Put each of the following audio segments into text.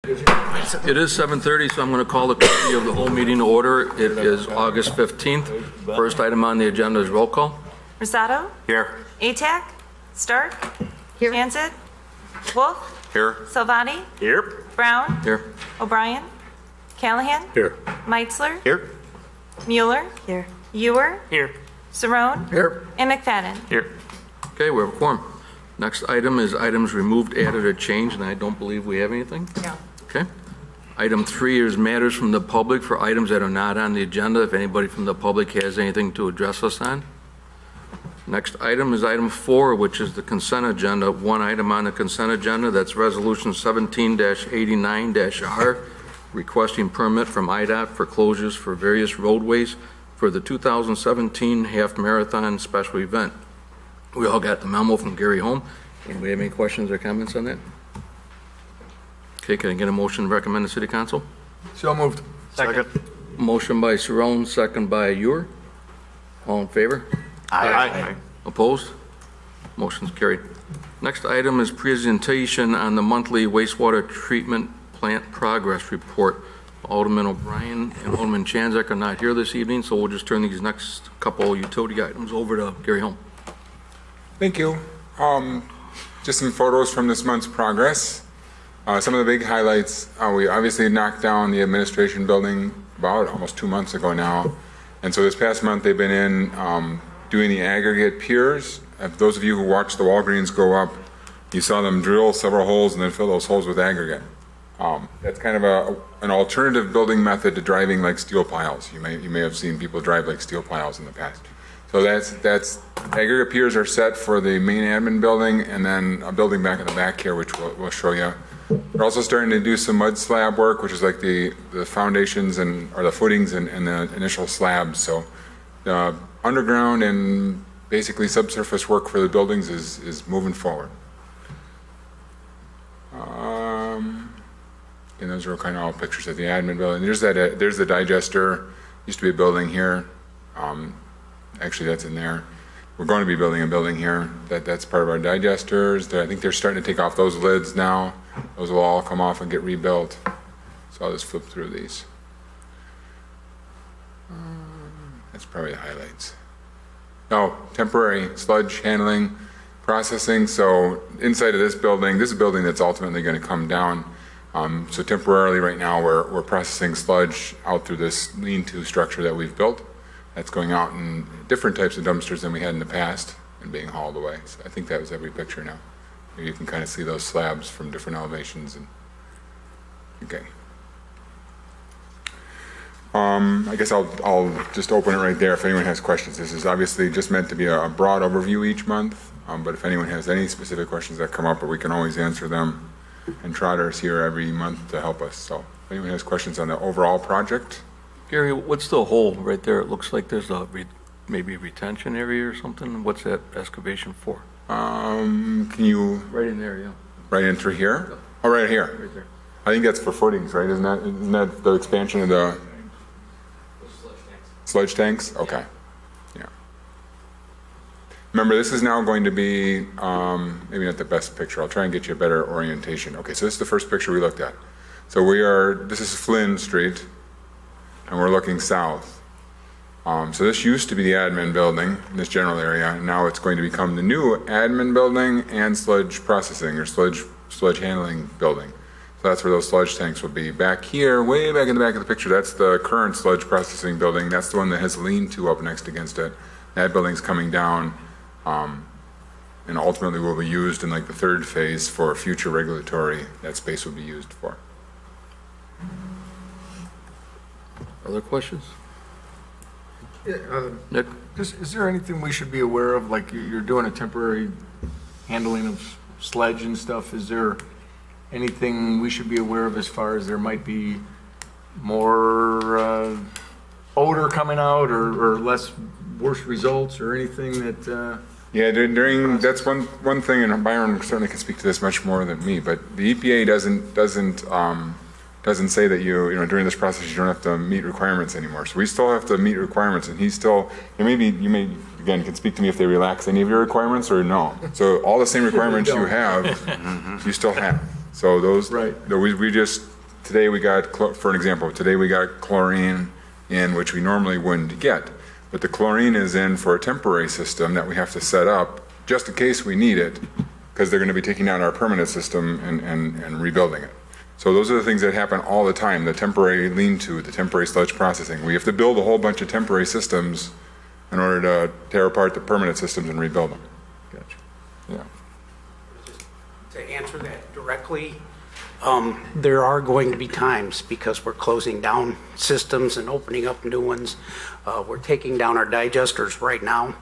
It is 7:30, so I'm going to call the committee of the whole meeting to order. It is August 15th. First item on the agenda is roll call. Rosato? Here. Atack? Stark? Here. Jansen? Wolf? Here. Salvani? Here. Brown? Here. O'Brien? Callahan? Here. Meitzler? Here. Mueller? Here. Ewer? Here. Saron? Here. And McFadden? Here. Okay, we have a quorum. Next item is items removed, added, or changed, and I don't believe we have anything. No. Okay. Item 3 is matters from the public for items that are not on the agenda. If anybody from the public has anything to address us on. Next item is item 4, which is the consent agenda. One item on the consent agenda, that's Resolution 17-89-R, requesting permit from IDOT for closures for various roadways for the 2017 Half Marathon Special Event. We all got the memo from Gary Holm. Anybody have any questions or comments on that? Okay, can I get a motion to recommend to City Council? So moved. Second. Motion by Saron, second by Ewer. All in favor? Aye. Opposed? Motion's carried. Next item is presentation on the monthly wastewater treatment plant progress report. Alderman O'Brien and Alderman Chanzak are not here this evening, so we'll just turn these next couple utility items over to Gary Holm. Thank you. Just some photos from this month's progress. Some of the big highlights, we obviously knocked down the administration building about almost 2 months ago now. And so this past month they've been in doing the aggregate piers. Those of you who watched the Walgreens go up, you saw them drill several holes and then fill those holes with aggregate. That's kind of an alternative building method to driving like steel piles. You may have seen people drive like steel piles in the past. So that's aggregate piers are set for the main admin building and then a building back in the back here, which we'll show you. We're also starting to do some mud slab work, which is like the foundations or the footings and the initial slabs. So underground and basically subsurface work for the buildings is moving forward. And those are kind of all pictures of the admin building. There's the digester. Used to be a building here. Actually, that's in there. We're going to be building a building here. That's part of our digesters. I think they're starting to take off those lids now. Those will all come off and get rebuilt. So I'll just flip through these. That's probably the highlights. Oh, temporary sludge handling, processing. So inside of this is a building that's ultimately going to come down. So temporarily right now we're processing sludge out through this lean-to structure that we've built. That's going out in different types of dumpsters than we had in the past and being hauled away. So I think that was every picture now. You can kind of see those slabs from different elevations. Okay. I guess I'll just open it right there if anyone has questions. This is obviously just meant to be a broad overview each month, but if anyone has any specific questions that come up, we can always answer them. And Trotter's here every month to help us. So if anyone has questions on the overall project. Gary, what's the hole right there? It looks like there's maybe a retention area or something. What's that excavation for? Can you? Right in there, yeah. Right in through here? Oh, right here. Right there. I think that's for footings, right? Isn't that the expansion of the sludge tanks? Okay. Yeah. Remember, this is now going to be maybe not the best picture. I'll try and get you a better orientation. Okay, so this is the first picture we looked at. So this is Flynn Street, and we're looking south. So this used to be the admin building in this general area, and now it's going to become the new admin building and sludge processing or sludge handling building. So that's where those sludge tanks will be. Back here, way back in the back of the picture, that's the current sludge processing building. That's the one that has lean-to up next against it. That building's coming down, and ultimately will be used in like the third phase for future regulatory. That space will be used for. Other questions? Yeah, Nick? is there anything we should be aware of, like you're doing a temporary handling of sludge and stuff? Is there anything we should be aware of as far as there might be more odor coming out or less worse results or anything that? Yeah, that's one thing, and Byron certainly can speak to this much more than me. But the EPA doesn't say that you know during this process you don't have to meet requirements anymore. So we still have to meet requirements, and you may again can speak to me if they relax any of your requirements or no. So all the same requirements you have, you still have. So those, right. we just today we got, for an example, today we got chlorine in, which we normally wouldn't get. But the chlorine is in for a temporary system that we have to set up just in case we need it, because they're going to be taking out our permanent system and rebuilding it. So those are the things that happen all the time, the temporary lean-to, the temporary sludge processing. We have to build a whole bunch of temporary systems in order to tear apart the permanent systems and rebuild them. Gotcha. Yeah. To answer that directly, there are going to be times, because we're closing down systems and opening up new ones. We're taking down our digesters right now,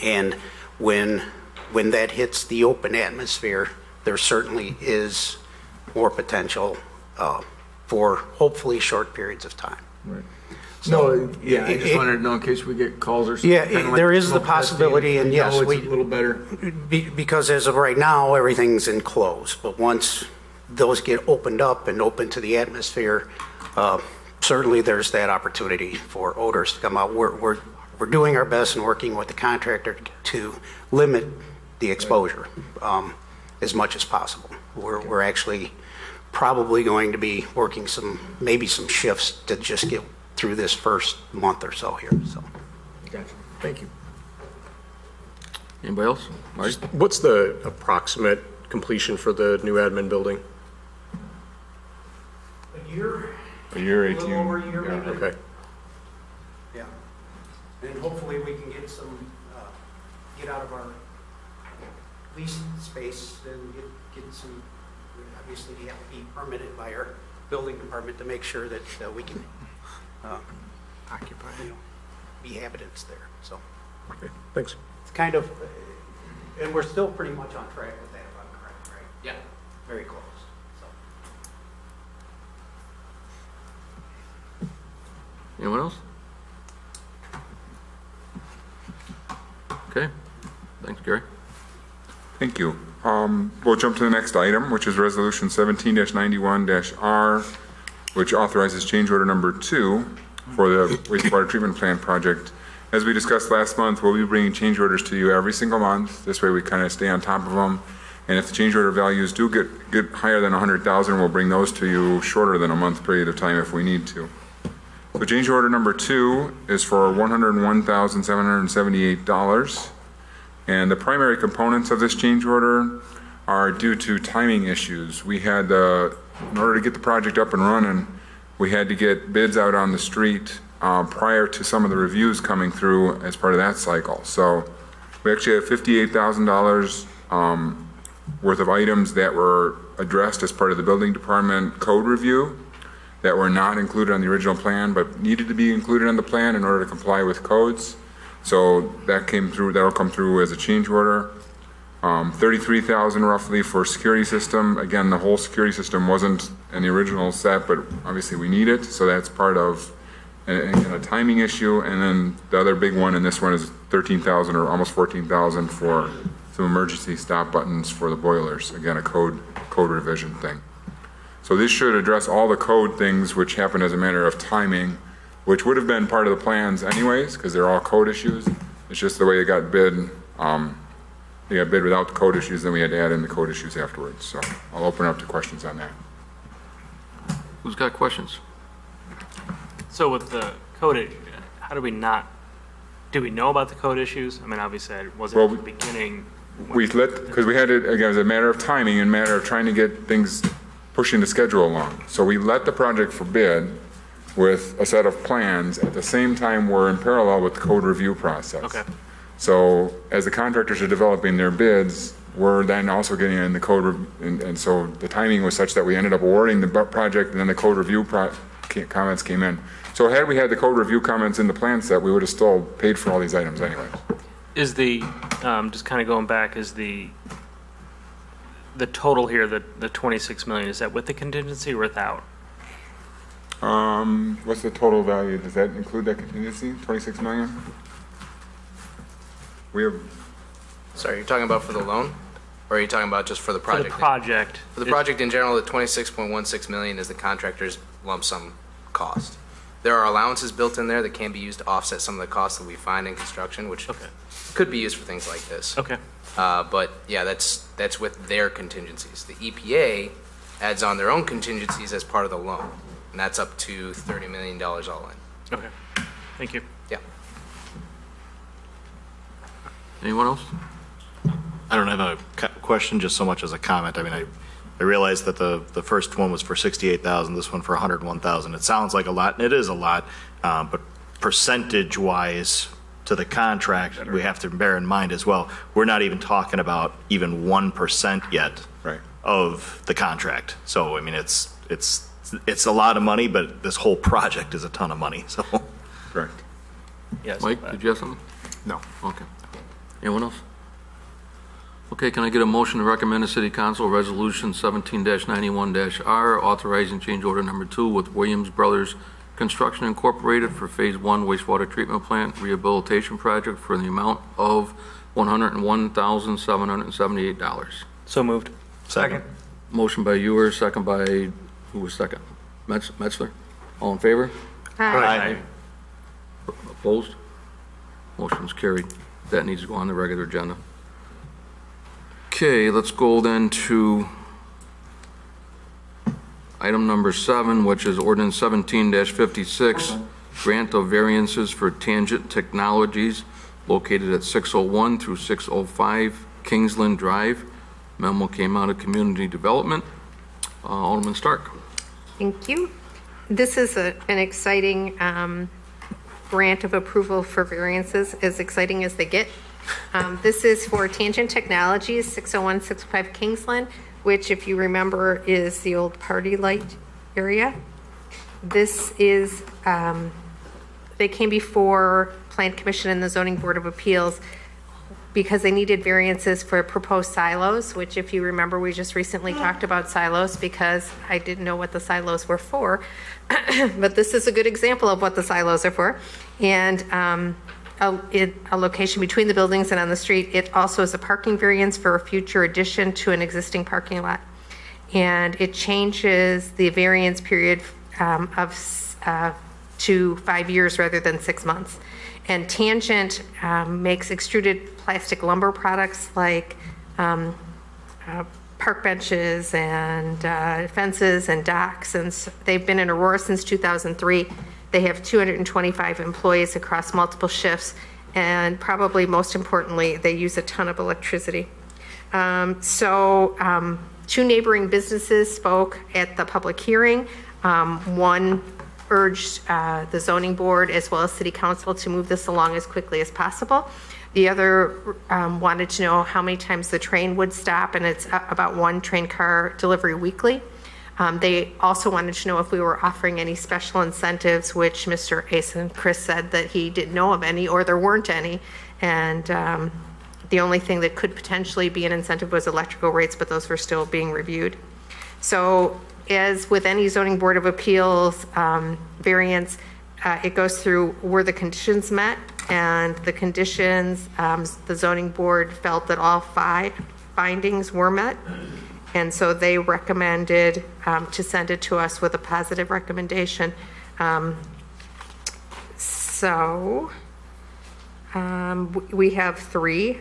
and when that hits the open atmosphere, there certainly is more potential for hopefully short periods of time. No, yeah, I just wanted to know in case we get calls or something. Yeah, kinda like there is the smoke testing, possibility, and yes, it's we- a little better. Because as of right now, everything's enclosed, but once those get opened up and open to the atmosphere, certainly there's that opportunity for odors to come out. We're doing our best and working with the contractor to limit the exposure as much as possible. We're actually probably going to be working maybe some shifts to just get through this first month or so here, so. Gotcha. Thank you. Anybody else? Mike? What's the approximate completion for the new admin building? A year? A year, A 18. little over a year, yeah. maybe. Okay. Yeah. And hopefully we can get get out of our lease space and get some, obviously we have to be permitted by our building department to make sure that we can occupy, be habitants there, so. Okay, thanks. It's kind of, and we're still pretty much on track with that, if I'm correct, right? Yeah. Very close, so. Anyone else? Okay. Thanks, Gary. Thank you. We'll jump to the next item, which is Resolution 17-91-R, which authorizes change order number 2 for the wastewater treatment plant project. As we discussed last month, we'll be bringing change orders to you every single month. This way we kind of stay on top of them. And if the change order values do get higher than 100,000, we'll bring those to you shorter than a month period of time if we need to. So change order number 2 is for $101,778. And the primary components of this change order are due to timing issues. We had, in order to get the project up and running, we had to get bids out on the street prior to some of the reviews coming through as part of that cycle. So we actually have $58,000 worth of items that were addressed as part of the building department code review that were not included on the original plan, but needed to be included on the plan in order to comply with codes. So that came through, that'll come through as a change order. $33,000 roughly for security system. Again, the whole security system wasn't in the original set, but obviously we need it. So that's part of a timing issue. And then the other big one, and this one is $13,000 or almost $14,000 for some emergency stop buttons for the boilers. Again, a code revision thing. So this should address all the code things which happen as a matter of timing, which would have been part of the plans anyways, because they're all code issues. It's just the way they got bid. They got bid without the code issues, then we had to add in the code issues afterwards. So I'll open up to questions on that. Who's got questions? So with the code, how do we know about the code issues? I mean, obviously, it wasn't Well, at the beginning. Because we had it, again, as a matter of timing and matter of trying to get things pushing the schedule along. So we let the project for bid with a set of plans. At the same time, we're in parallel with the code review process. Okay. So as the contractors are developing their bids, we're then also getting in the code, and so the timing was such that we ended up awarding the project, and then the code review comments came in. So had we had the code review comments in the plan set, we would have still paid for all these items anyways. Is the, just kind of going back, is the total here, the 26 million, is that with the contingency or without? What's the total value? Does that include that contingency, 26 million? We have, Sorry, you're talking about for the loan? Or are you talking about just for the For the project? project. For the project in general, the 26.16 million is the contractor's lump sum cost. There are allowances built in there that can be used to offset some of the costs that we find in construction, which Okay. could be used for things like this. Okay. But yeah, that's with their contingencies. The EPA adds on their own contingencies as part of the loan. And that's up to $30 million all in. Okay, thank you. Yeah. Anyone else? I don't have a question, just so much as a comment. I mean, I realized that the first one was for 68,000, this one for 101,000. It sounds like a lot, and it is a lot, but percentage-wise to the contract, we have to bear in mind as well, we're not even talking about even 1% yet Right. of the contract. So, I mean, it's a lot of money, but this whole project is a ton of money, so. Correct. Yes. Mike, did you have something? No. Okay. Anyone else? Okay, can I get a motion to recommend to City Council Resolution 17-91-R authorizing change order number 2 with Williams Brothers Construction Incorporated for Phase 1 wastewater treatment plant rehabilitation project for the amount of $101,778. So moved. Second. Motion by Ewer, second by, who was second? Metzler? All in favor? Aye. Opposed? Motion's carried. That needs to go on the regular agenda. Okay, let's go then to item number 7, which is ordinance 17-56, grant of variances for Tangent Technologies located at 601 through 605 Kingsland Drive. Memo came out of Community Development. Alderman Stark. Thank you. This is an exciting grant of approval for variances, as exciting as they get. This is for Tangent Technologies, 601-605 Kingsland, which, if you remember, is the old party light area. This is, they came before Plan Commission and the Zoning Board of Appeals because they needed variances for proposed silos, which, if you remember, we just recently talked about silos because I didn't know what the silos were for. But this is a good example of what the silos are for. And a location between the buildings and on the street. It also is a parking variance for a future addition to an existing parking lot. And it changes the variance period to 5 years rather than 6 months. And Tangent makes extruded plastic lumber products like park benches and fences and docks. And they've been in Aurora since 2003. They have 225 employees across multiple shifts, and probably most importantly, they use a ton of electricity. Two neighboring businesses spoke at the public hearing. One urged the zoning board as well as city council to move this along as quickly as possible. The other wanted to know how many times the train would stop, and it's about 1 train car delivery weekly. They also wanted to know if we were offering any special incentives, which Mr. Asen Chris said that he didn't know of any, or there weren't any. And the only thing that could potentially be an incentive was electrical rates, but those were still being reviewed. So as with any zoning board of appeals variance, it goes through were the conditions met, and the conditions, the zoning board felt that all 5 findings were met. And so they recommended to send it to us with a positive recommendation. We have 3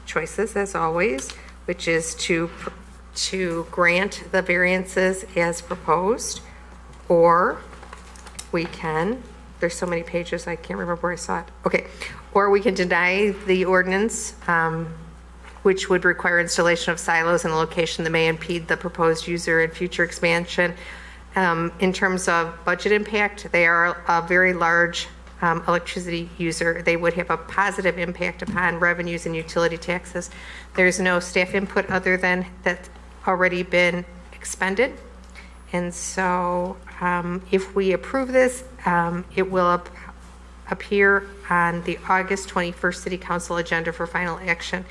choices, as always, which is to grant the variances as proposed, or we can, there's so many pages, I can't remember where I saw it. Okay, or we can deny the ordinance, which would require installation of silos in a location that may impede the proposed user and future expansion. In terms of budget impact, they are a very large electricity user. They would have a positive impact upon revenues and utility taxes. There's no staff input other than that's already been expended. And so if we approve this, it will appear on the August 21st City Council agenda for final action.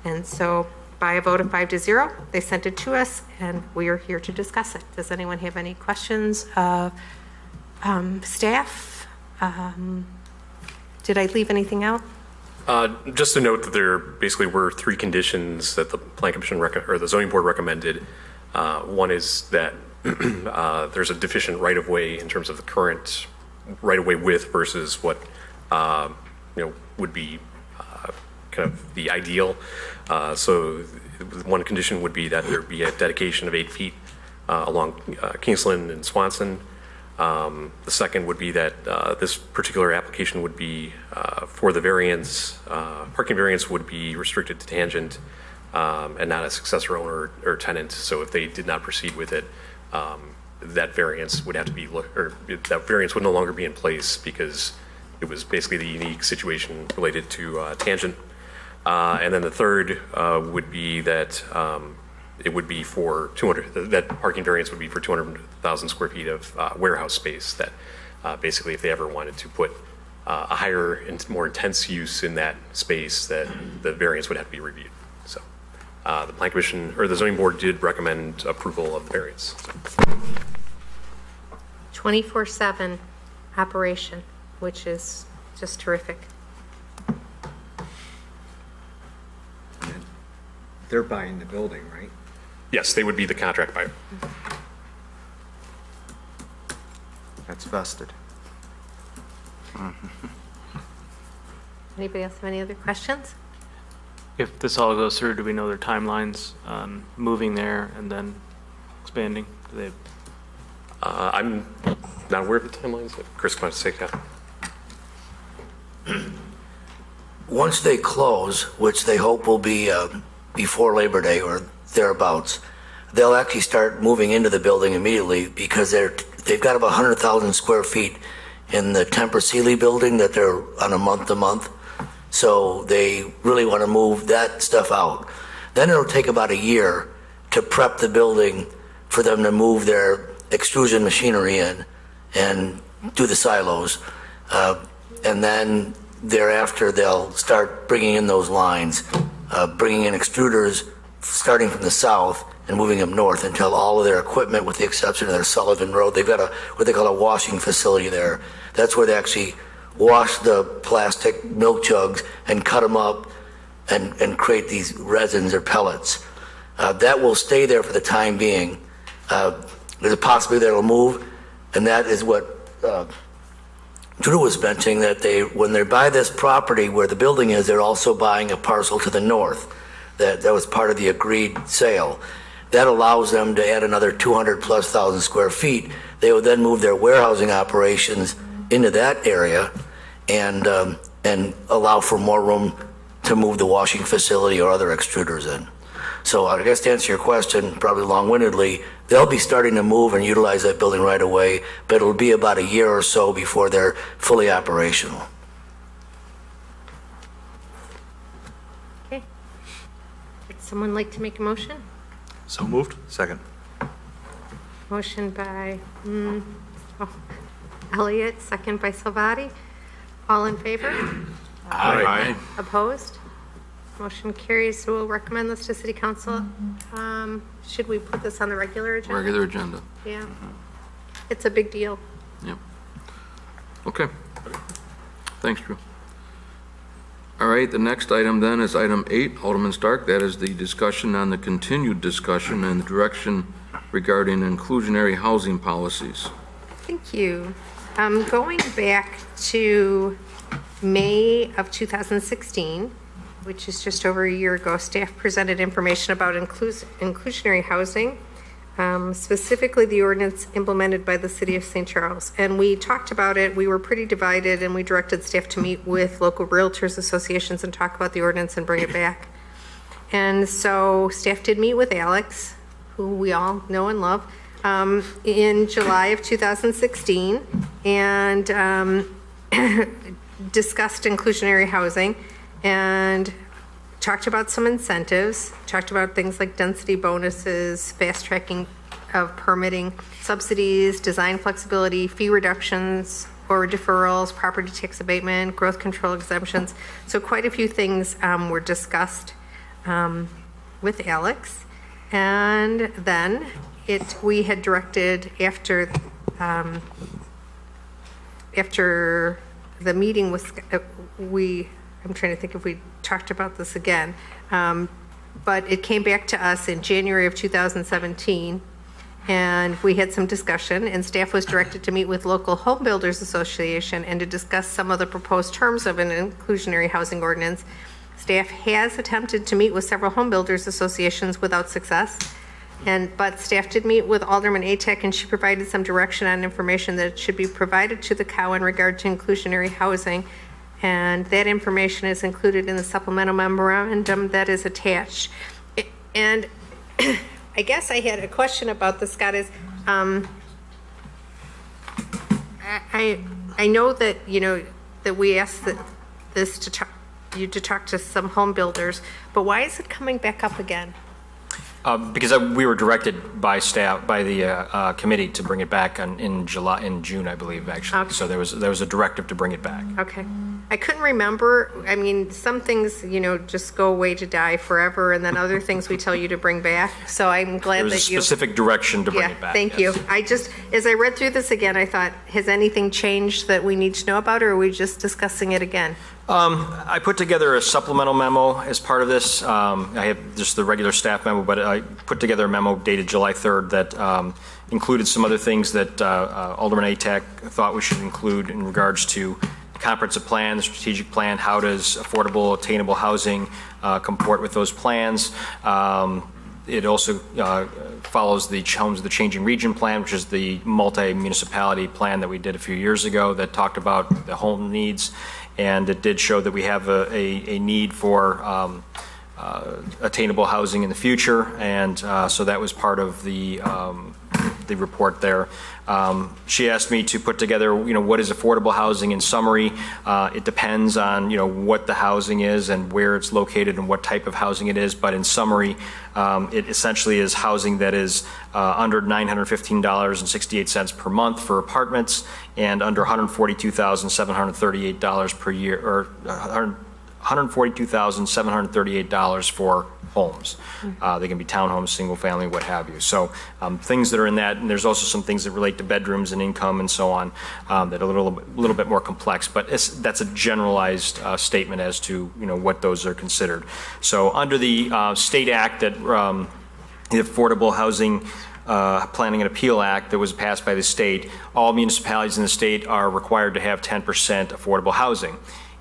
And so by a vote of 5-0, they sent it to us, and we are here to discuss it. Does anyone have any questions of staff? Did I leave anything out? Just to note that there basically were 3 conditions that the Plan Commission or the Zoning Board recommended. One is that there's a deficient right-of-way in terms of the current right-of-way width versus what would be kind of the ideal. So one condition would be that there be a dedication of 8 feet along Kingsland and Swanson. The second would be that this particular application would be for the variance, parking variance would be restricted to Tangent and not a successor owner or tenant. So if they did not proceed with it, that variance would have to be, or that variance would no longer be in place because it was basically the unique situation related to Tangent. And then the third would be that it would be for that parking variance would be for 200,000 square feet of warehouse space that basically if they ever wanted to put a higher and more intense use in that space, that the variance would have to be reviewed. So the Plan Commission, or the Zoning Board did recommend approval of the variance. So. 24/7 operation, which is just terrific. They're buying the building, right? Yes, they would be the contract buyer. That's vested. Anybody else have any other questions? If this all goes through, do we know their timelines on moving there and then expanding? Do they? I'm not aware of the timelines. Chris, want to say that? Once they close, which they hope will be before Labor Day or thereabouts, they'll actually start moving into the building immediately because they've got about 100,000 square feet in the Tempur Sealy building that they're on a month-to-month. So they really want to move that stuff out. Then it'll take about a year to prep the building for them to move their extrusion machinery in and do the silos. And then thereafter, they'll start bringing in those lines, bringing in extruders starting from the south and moving them north until all of their equipment, with the exception of their Sullivan Road, they've got what they call a washing facility there. That's where they actually wash the plastic milk jugs and cut them up and create these resins or pellets. That will stay there for the time being. There's a possibility that it'll move, and that is what Drew was mentioning, that when they buy this property where the building is, they're also buying a parcel to the north. That was part of the agreed sale. That allows them to add another 200,000+ square feet. They would then move their warehousing operations into that area and allow for more room to move the washing facility or other extruders in. So I guess to answer your question, probably long-windedly, they'll be starting to move and utilize that building right away, but it'll be about a year or so before they're fully operational. Okay. Would someone like to make a motion? So moved. Second. Motion by Elliott, second by Salvati. All in favor? Aye. Opposed? Motion carries. So we'll recommend this to City Council. Should we put this on the regular agenda? Regular agenda. Yeah. It's a big deal. Yep. Okay. Thanks, Drew. All right, the next item then is item 8, Alderman Stark. That is the discussion on the continued discussion and the direction regarding inclusionary housing policies. Thank you. Going back to May of 2016, which is just over a year ago, staff presented information about inclusionary housing, specifically the ordinance implemented by the City of St. Charles. And we talked about it. We were pretty divided, and we directed staff to meet with local realtors associations and talk about the ordinance and bring it back. And so staff did meet with Alex, who we all know and love, in July of 2016, and discussed inclusionary housing and talked about some incentives, talked about things like density bonuses, fast tracking of permitting, subsidies, design flexibility, fee reductions or deferrals, property tax abatement, growth control exemptions. So quite a few things were discussed with Alex. And then we had directed after the meeting was, I'm trying to think if we talked about this again, but it came back to us in January of 2017, and we had some discussion, and staff was directed to meet with local home builders association and to discuss some of the proposed terms of an inclusionary housing ordinance. Staff has attempted to meet with several home builders associations without success. But staff did meet with Alderman Atek, and she provided some direction on information that should be provided to the COW in regard to inclusionary housing. And that information is included in the supplemental memorandum that is attached. And I guess I had a question about this, Scott, is I know that, that we asked you to talk to some home builders, but why is it coming back up again? Because we were directed by staff, by the committee, to bring it back in June, I believe, actually. Okay. So there was a directive to bring it back. Okay. I couldn't remember. I mean, some things, just go away to die forever, and then other things we tell you to bring back. So I'm glad There was a that you. specific direction to bring Yeah, it back. thank yes. you. I just, as I read through this again, I thought, has anything changed that we need to know about, or are we just discussing it again? I put together a supplemental memo as part of this. I have just the regular staff memo, but I put together a memo dated July 3rd that included some other things that Alderman Atek thought we should include in regards to the comprehensive plan, the strategic plan, how does affordable, attainable housing comport with those plans. It also follows the Homes of the Changing Region plan, which is the multi-municipality plan that we did a few years ago that talked about the home needs. And it did show that we have a need for attainable housing in the future, and so that was part of the report there. She asked me to put together, what is affordable housing in summary. It depends on, what the housing is and where it's located and what type of housing it is, but in summary, it essentially is housing that is under $915.68 per month for apartments and under $142,738 per year, or $142,738 for homes. They can be townhomes, single family, what have you. So things that are in that, and there's also some things that relate to bedrooms and income and so on that are a little bit more complex, but that's a generalized statement as to what those are considered. So under the state act that the Affordable Housing Planning and Appeal Act that was passed by the state, all municipalities in the state are required to have 10% affordable housing.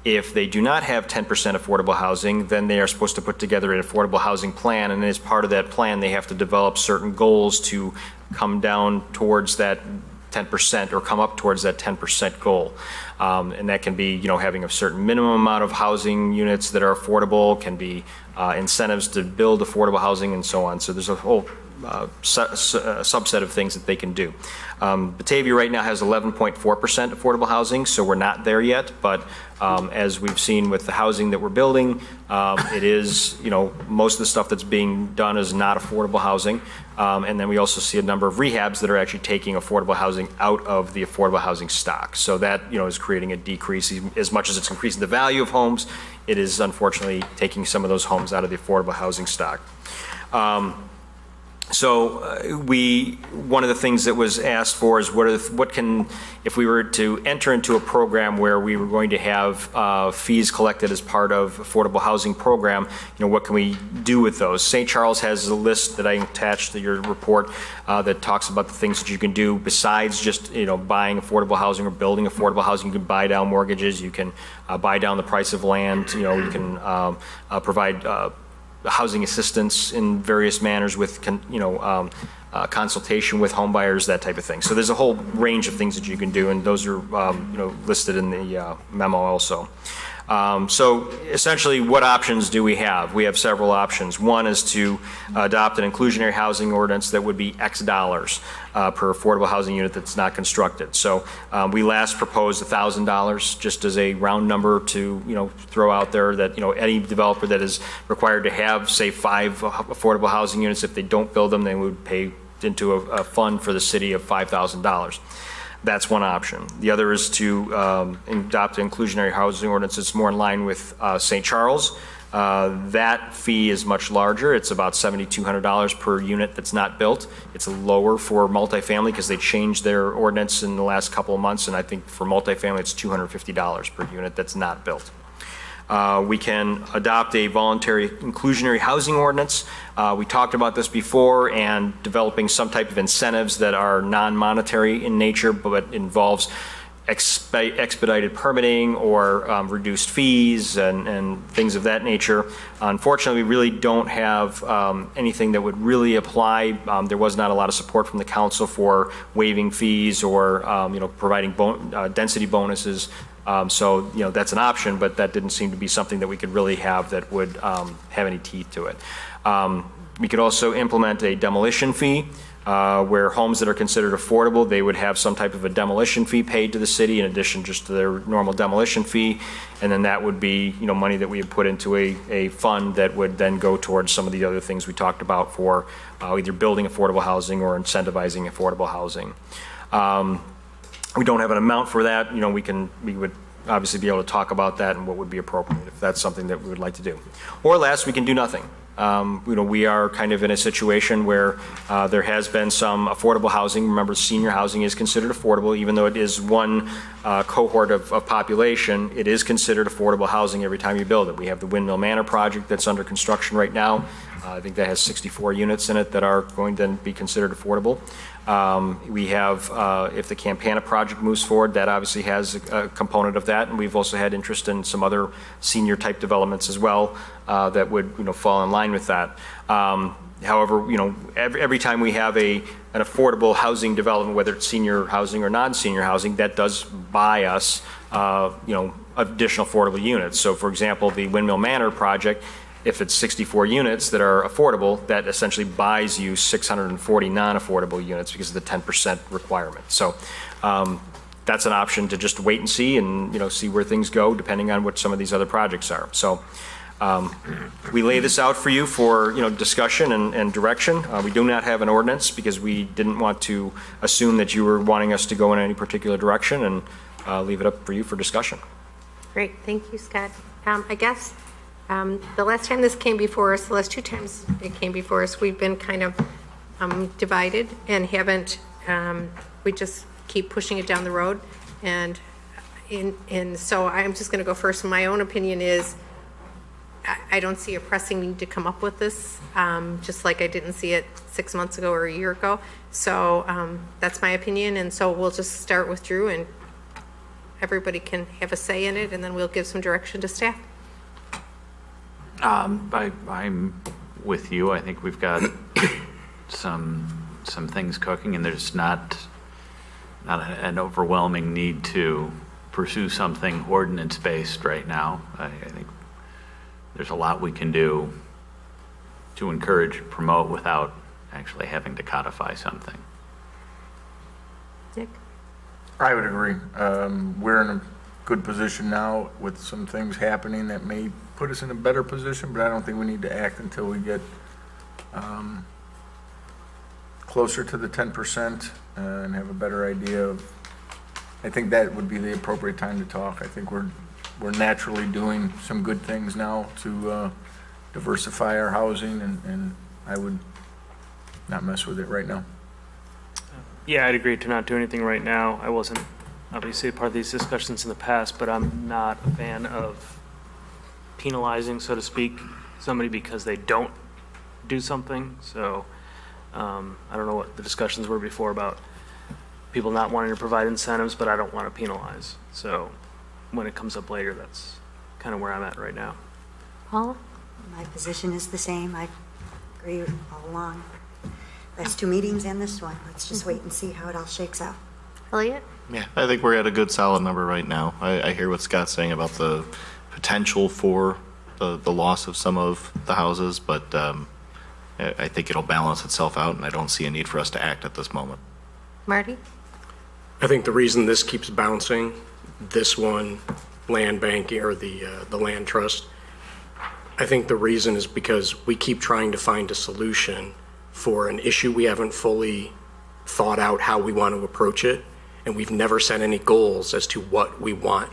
If they do not have 10% affordable housing, then they are supposed to put together an affordable housing plan, and as part of that plan, they have to develop certain goals to come down towards that 10% or come up towards that 10% goal. And that can be, having a certain minimum amount of housing units that are affordable, can be incentives to build affordable housing and so on. So there's a whole subset of things that they can do. Batavia right now has 11.4% affordable housing, so we're not there yet, but as we've seen with the housing that we're building, it is, most of the stuff that's being done is not affordable housing. And then we also see a number of rehabs that are actually taking affordable housing out of the affordable housing stock. So that, is creating a decrease. As much as it's increasing the value of homes, it is unfortunately taking some of those homes out of the affordable housing stock. So one of the things that was asked for is if we were to enter into a program where we were going to have fees collected as part of affordable housing program, what can we do with those? St. Charles has a list that I attached to your report that talks about the things that you can do besides just, buying affordable housing or building affordable housing. You can buy down mortgages, you can buy down the price of land, you can provide housing assistance in various manners with, consultation with home buyers, that type of thing. So there's a whole range of things that you can do, and those are, listed in the memo also. So essentially, what options do we have? We have several options. One is to adopt an inclusionary housing ordinance that would be X dollars per affordable housing unit that's not constructed. So we last proposed $1,000 just as a round number to throw out there that any developer that is required to have, say, 5 affordable housing units, if they don't build them, they would pay into a fund for the city of $5,000. That's one option. The other is to adopt an inclusionary housing ordinance that's more in line with St. Charles. That fee is much larger. It's about $7,200 per unit that's not built. It's lower for multifamily because they changed their ordinance in the last couple of months, and I think for multifamily it's $250 per unit that's not built. We can adopt a voluntary inclusionary housing ordinance. We talked about this before, and developing some type of incentives that are non-monetary in nature, but involves expedited permitting or reduced fees and things of that nature. Unfortunately, we really don't have anything that would really apply. There was not a lot of support from the council for waiving fees or providing density bonuses. So that's an option, but that didn't seem to be something that we could really have that would have any teeth to it. We could also implement a demolition fee. Where homes that are considered affordable, they would have some type of a demolition fee paid to the city in addition just to their normal demolition fee. And then that would be, money that we would put into a fund that would then go towards some of the other things we talked about for either building affordable housing or incentivizing affordable housing. We don't have an amount for that. We would obviously be able to talk about that and what would be appropriate if that's something that we would like to do. Or last, we can do nothing. We are kind of in a situation where there has been some affordable housing. Remember, senior housing is considered affordable, even though it is one cohort of population. It is considered affordable housing every time you build it. We have the Windmill Manor project that's under construction right now. I think that has 64 units in it that are going to be considered affordable. We have, if the Campana project moves forward, that obviously has a component of that, and we've also had interest in some other senior type developments as well that would fall in line with that. However, every time we have an affordable housing development, whether it's senior housing or non-senior housing, that does buy us, additional affordable units. So, for example, the Windmill Manor project, if it's 64 units that are affordable, that essentially buys you 640 non-affordable units because of the 10% requirement. So that's an option to just wait and see and see where things go depending on what some of these other projects are. So we lay this out for you for discussion and direction. We do not have an ordinance because we didn't want to assume that you were wanting us to go in any particular direction, and leave it up for you for discussion. Great, thank you, Scott. I guess the last time this came before us, the last two times it came before us, we've been kind of divided and haven't, we just keep pushing it down the road. And so I'm just going to go first. My own opinion is I don't see a pressing need to come up with this, just like I didn't see it 6 months ago or a year ago. So that's my opinion. And so we'll just start with Drew, and everybody can have a say in it, and then we'll give some direction to staff. I'm with you. I think we've got some things cooking, and there's not an overwhelming need to pursue something ordinance-based right now. I think there's a lot we can do to encourage and promote without actually having to codify something. Nick? I would agree. We're in a good position now with some things happening that may put us in a better position, but I don't think we need to act until we get closer to the 10% and have a better idea of, I think that would be the appropriate time to talk. I think we're naturally doing some good things now to diversify our housing, and I would not mess with it right now. Yeah, I'd agree to not do anything right now. I wasn't obviously a part of these discussions in the past, but I'm not a fan of penalizing, so to speak, somebody because they don't do something. So I don't know what the discussions were before about people not wanting to provide incentives, but I don't want to penalize. So when it comes up later, that's kind of where I'm at right now. Paula? My position is the same. I agree all along. Last two meetings and this one. Let's just wait and see how it all shakes out. Elliot? Yeah, I think we're at a good solid number right now. I hear what Scott's saying about the potential for the loss of some of the houses, but I think it'll balance itself out, and I don't see a need for us to act at this moment. Marty? I think the reason this keeps bouncing, this one, land banking, or the land trust, I think the reason is because we keep trying to find a solution for an issue we haven't fully thought out how we want to approach it, and we've never set any goals as to what we want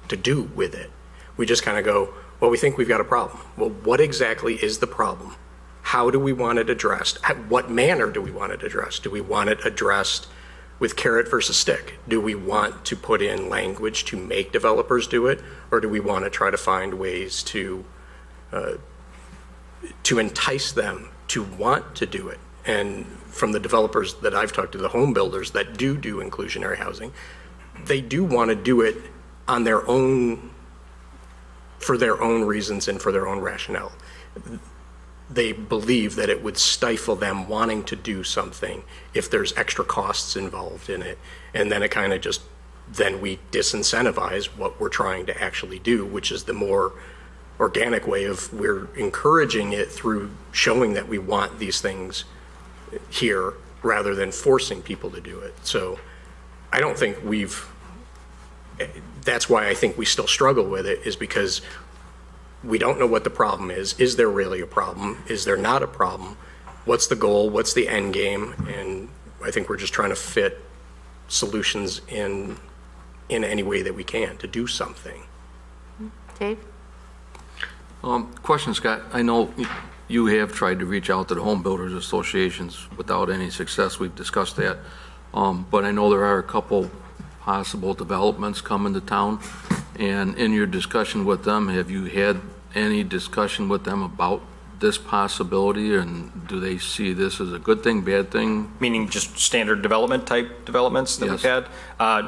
to do with it. We just kind of go, well, we think we've got a problem. Well, what exactly is the problem? How do we want it addressed? What manner do we want it addressed? Do we want it addressed with carrot versus stick? Do we want to put in language to make developers do it, or do we want to try to find ways to entice them to want to do it? And from the developers that I've talked to, the home builders that do inclusionary housing, they do want to do it on their own, for their own reasons and for their own rationale. They believe that it would stifle them wanting to do something if there's extra costs involved in it. And then it kind of just, then we disincentivize what we're trying to actually do, which is the more organic way of we're encouraging it through showing that we want these things here rather than forcing people to do it. So I don't think that's why I think we still struggle with it, is because we don't know what the problem is. Is there really a problem? Is there not a problem? What's the goal? What's the end game? And I think we're just trying to fit solutions in any way that we can to do something. Dave? Question, Scott. I know you have tried to reach out to the home builders associations without any success. We've discussed that. But I know there are a couple possible developments coming to town. And in your discussion with them, have you had any discussion with them about this possibility? And do they see this as a good thing, bad thing? Meaning just standard development type developments that we've had?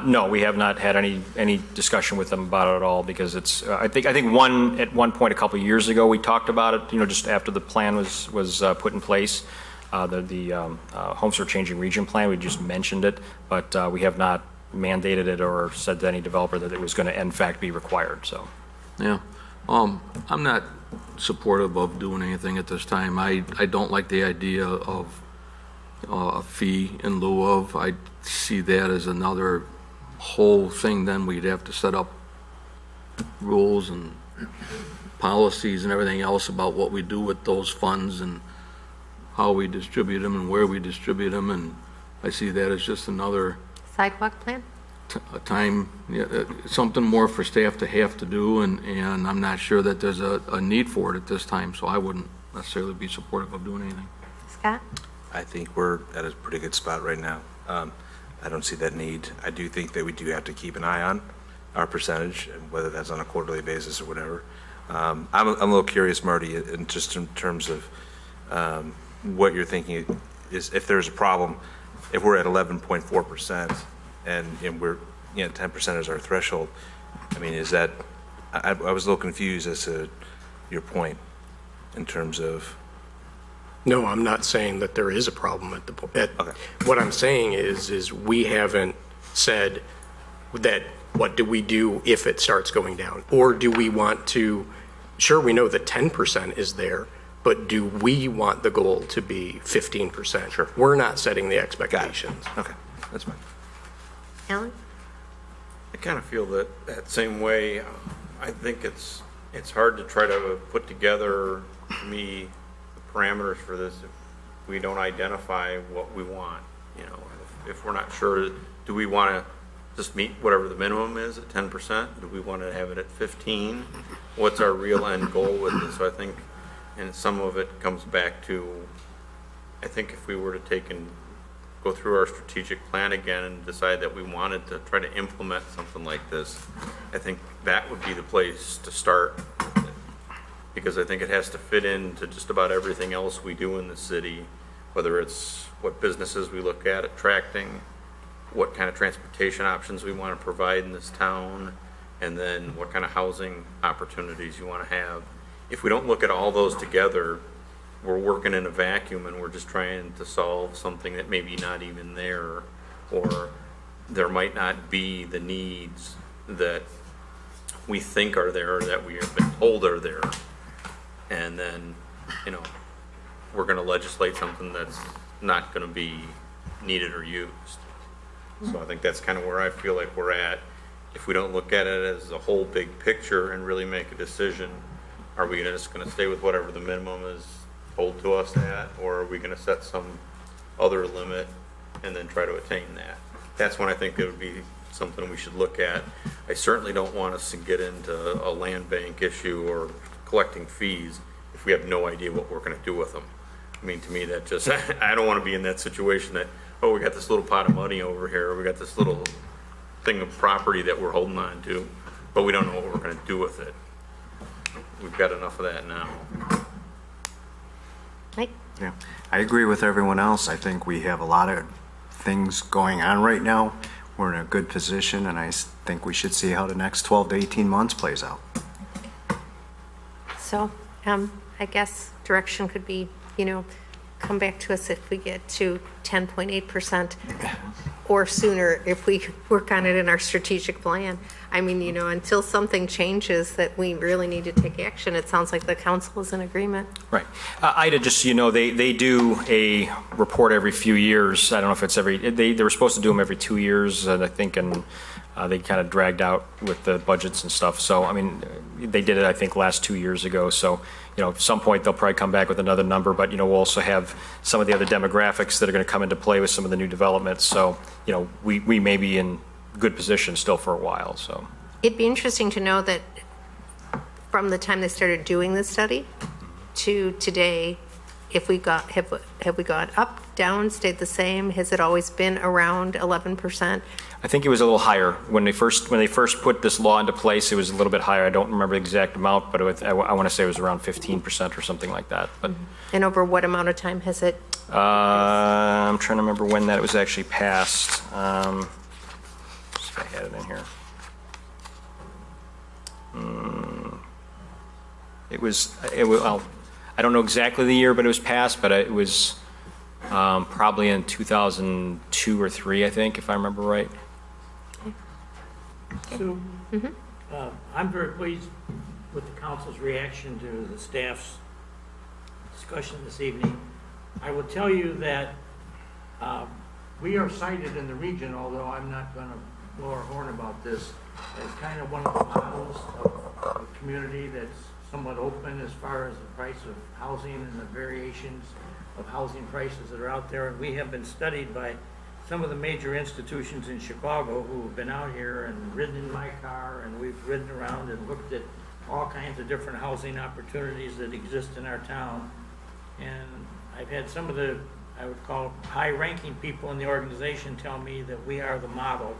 No, we have not had any discussion with them about it at all, because it's, I think at one point a couple of years ago, we talked about it, just after the plan was put in place, the Homes for Changing Region plan, we just mentioned it, but we have not mandated it or said to any developer that it was going to in fact be required, so. Yeah. I'm not supportive of doing anything at this time. I don't like the idea of a fee in lieu of. I see that as another whole thing. Then we'd have to set up rules and policies and everything else about what we do with those funds and how we distribute them and where we distribute them. And I see that as just another Sidewalk plan? a time, something more for staff to have to do, and I'm not sure that there's a need for it at this time, so I wouldn't necessarily be supportive of doing anything. Scott? I think we're at a pretty good spot right now. I don't see that need. I do think that we do have to keep an eye on our percentage, and whether that's on a quarterly basis or whatever. I'm a little curious, Marty, just in terms of what you're thinking is if there's a problem, if we're at 11.4%, and we're 10% is our threshold. I mean, is that? I was a little confused as to your point in terms of. No, I'm not saying that there is a problem at the point. Okay. What I'm saying is we haven't said that. What do we do if it starts going down, or do we want to? Sure, we know that 10% is there, but do we want the goal to be 15%? Sure. We're not setting the expectations. Okay, that's fine. Alan? I kind of feel that same way. I think it's hard to try to put together, to me, the parameters for this if we don't identify what we want. If we're not sure, do we want to just meet whatever the minimum is at 10%? Do we want to have it at 15? What's our real end goal with this? So I think, and some of it comes back to, I think if we were to take and go through our strategic plan again and decide that we wanted to try to implement something like this, I think that would be the place to start. Because I think it has to fit into just about everything else we do in the city, whether it's what businesses we look at attracting, what kind of transportation options we want to provide in this town, and then what kind of housing opportunities you want to have. If we don't look at all those together, we're working in a vacuum and we're just trying to solve something that maybe not even there, or there might not be the needs that we think are there, or that we have been told are there. And then, we're going to legislate something that's not going to be needed or used. So I think that's kind of where I feel like we're at. If we don't look at it as a whole big picture and really make a decision, are we just going to stay with whatever the minimum is told to us at, or are we going to set some other limit and then try to attain that? That's when I think it would be something we should look at. I certainly don't want us to get into a land bank issue or collecting fees if we have no idea what we're going to do with them. I mean, to me, that just, I don't want to be in that situation that, oh, we got this little pot of money over here, we got this little thing of property that we're holding on to, but we don't know what we're going to do with it. We've got enough of that now. Mike? Yeah, I agree with everyone else. I think we have a lot of things going on right now. we're in a good position, and I think we should see how the next 12 to 18 months plays out. So I guess direction could be, come back to us if we get to 10.8% or sooner if we work on it in our strategic plan. I mean, until something changes that we really need to take action, it sounds like the council is in agreement. Right. Ida, just so you know, they do a report every few years. I don't know if it's they were supposed to do them every 2 years, I think, and they kind of dragged out with the budgets and stuff. So, I mean, they did it, I think, last 2 years ago. So, at some point they'll probably come back with another number, but, we'll also have some of the other demographics that are going to come into play with some of the new developments. So, we may be in good position still for a while, so. It'd be interesting to know that from the time they started doing this study to today, if we got, have we gone up, down, stayed the same? Has it always been around 11%? I think it was a little higher. When they first put this law into place, it was a little bit higher. I don't remember the exact amount, but I want to say it was around 15% or something like that. But And over what amount of time has it? I'm trying to remember when that was actually passed. If I had it in here. Well, I don't know exactly the year, but it was passed, but it was probably in 2002 or 3, I think, if I remember right. Sue, I'm very pleased with the council's reaction to the staff's discussion this evening. I will tell you that we are cited in the region, although I'm not going to blow our horn about this, as kind of one of the models of a community that's somewhat open as far as the price of housing and the variations of housing prices that are out there. And we have been studied by some of the major institutions in Chicago who have been out here and ridden in my car, and we've ridden around and looked at all kinds of different housing opportunities that exist in our town. And I've had some of the, I would call, high-ranking people in the organization tell me that we are the model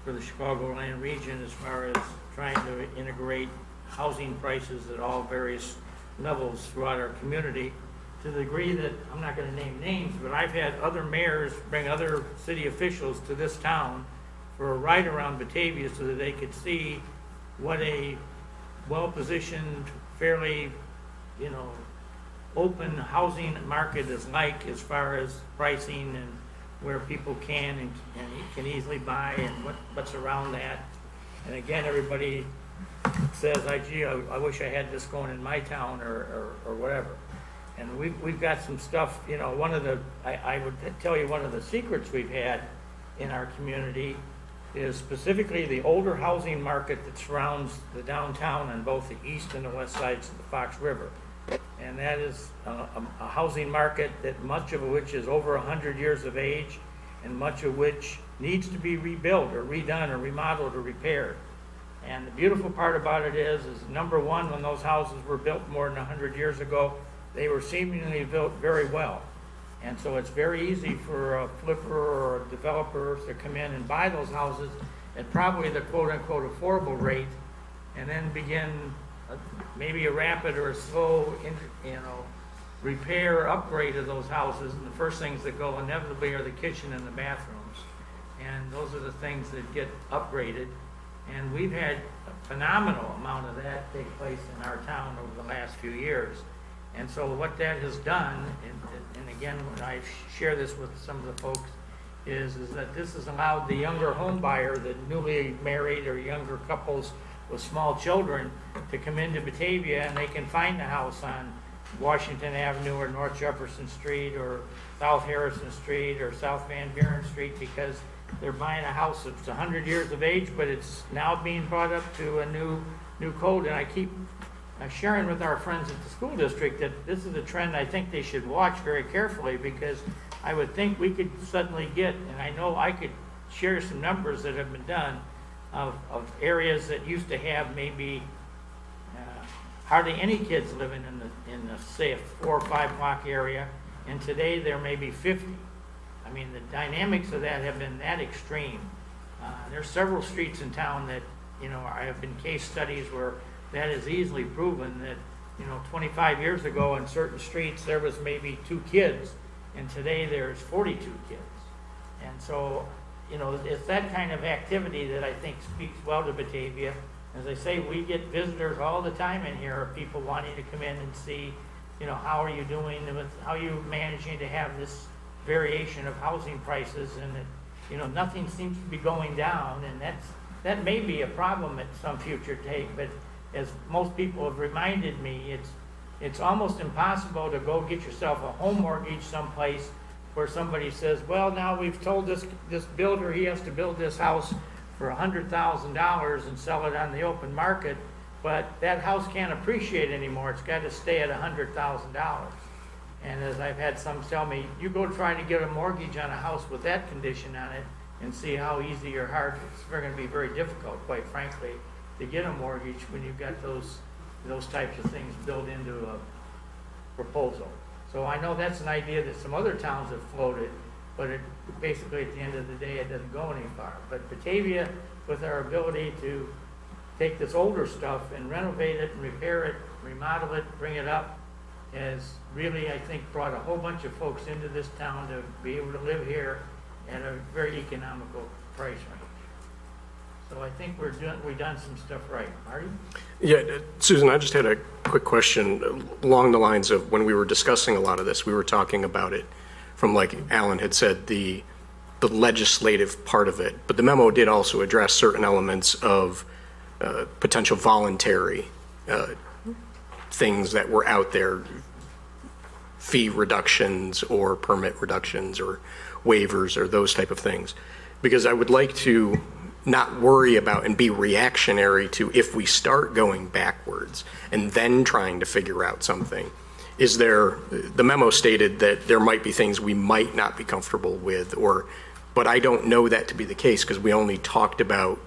for the Chicagoland region as far as trying to integrate housing prices at all various levels throughout our community, to the degree that, I'm not going to name names, but I've had other mayors bring other city officials to this town for a ride around Batavia so that they could see what a well-positioned, fairly, open housing market is like as far as pricing and where people can can easily buy and what's around that. And again, everybody says, gee, I wish I had this going in my town or whatever. And we've got some stuff, I would tell you one of the secrets we've had in our community is specifically the older housing market that surrounds the downtown on both the east and the west sides of the Fox River. And that is a housing market that much of which is over 100 years of age and much of which needs to be rebuilt or redone or remodeled or repaired. And the beautiful part about it is number one, when those houses were built more than 100 years ago, they were seemingly built very well. And so it's very easy for a flipper or a developer to come in and buy those houses at probably the quote-unquote affordable rate and then begin maybe a rapid or a slow, repair, upgrade of those houses. And the first things that go inevitably are the kitchen and the bathrooms. And those are the things that get upgraded. And we've had a phenomenal amount of that take place in our town over the last few years. And so what that has done, and again, when I share this with some of the folks, is that this has allowed the younger home buyer, the newly married or younger couples with small children, to come into Batavia and they can find a house on Washington Avenue or North Jefferson Street or South Harrison Street or South Van Buren Street because they're buying a house that's 100 years of age, but it's now being brought up to a new code. And I keep sharing with our friends at the school district that this is a trend I think they should watch very carefully, because I would think we could suddenly get, and I know I could share some numbers that have been done of areas that used to have maybe hardly any kids living in the say a 4 or 5 block area, and today there may be 50. I mean, the dynamics of that have been that extreme. There's several streets in town that, I have been case studies where that is easily proven that, 25 years ago in certain streets there was maybe 2 kids, and today there's 42 kids. And so you know, it's that kind of activity that I think speaks well to Batavia. As I say, we get visitors all the time in here, people wanting to come in and see, you know, how are you doing, how are you managing to have this variation of housing prices, and that, you know, nothing seems to be going down, and that may be a problem at some future date, but as most people have reminded me, it's almost impossible to go get yourself a home mortgage someplace where somebody says, well, now we've told this builder he has to build this house for $100,000 and sell it on the open market, but that house can't appreciate anymore. It's got to stay at $100,000. And as I've had some tell me, you go try to get a mortgage on a house with that condition on it and see how easy or hard it's going to be very difficult, quite frankly, to get a mortgage when you've got those types of things built into a proposal. So I know that's an idea that some other towns have floated, but basically at the end of the day, it doesn't go any far. But Batavia, with our ability to take this older stuff and renovate it and repair it, remodel it, bring it up, has really, I think, brought a whole bunch of folks into this town to be able to live here at a very economical price range. So I think we've done some stuff right. Marty? Yeah, Susan, I just had a quick question along the lines of when we were discussing a lot of this, we were talking about it from, like Alan had said, the legislative part of it. But the memo did also address certain elements of potential voluntary things that were out there, fee reductions or permit reductions or waivers or those type of things. Because I would like to not worry about and be reactionary to if we start going backwards and then trying to figure out something. The memo stated that there might be things we might not be comfortable with, but I don't know that to be the case because we only talked about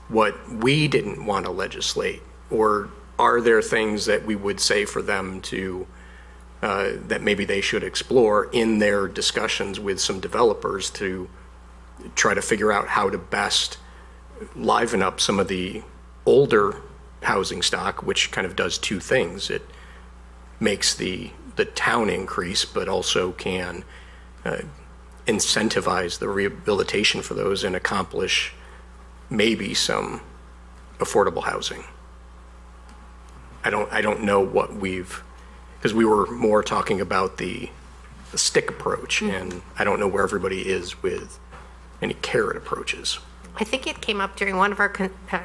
what we didn't want to legislate. Or are there things that we would say for them to, that maybe they should explore in their discussions with some developers to try to figure out how to best liven up some of the older housing stock, which kind of does two things. It makes the town increase, but also can incentivize the rehabilitation for those and accomplish maybe some affordable housing. I don't know what because we were more talking about the stick approach, and I don't know where everybody is with any carrot approaches. I think it came up during one of our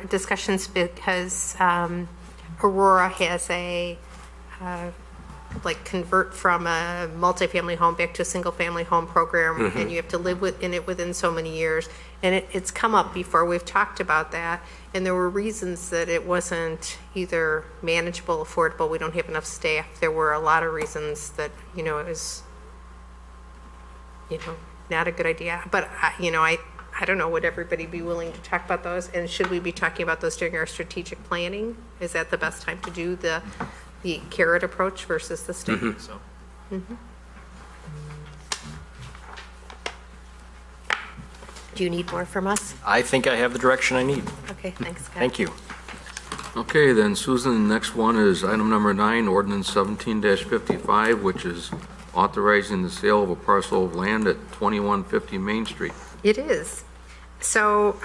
discussions because Aurora has a convert from a multifamily home back to a single family home program, and you have to live in it within so many years. And it's come up before. We've talked about that, and there were reasons that it wasn't either manageable, affordable. We don't have enough staff. There were a lot of reasons that it was not a good idea. But I don't know, would everybody be willing to talk about those? And should we be talking about those during our strategic planning? Is that the best time to do the carrot approach versus the stick? So. Do you need more from us? I think I have the direction I need. Okay, thanks, Scott. Thank you. Okay, then Susan, the next one is item number 9, ordinance 17-55, which is authorizing the sale of a parcel of land at 2150 Main Street. It is. So,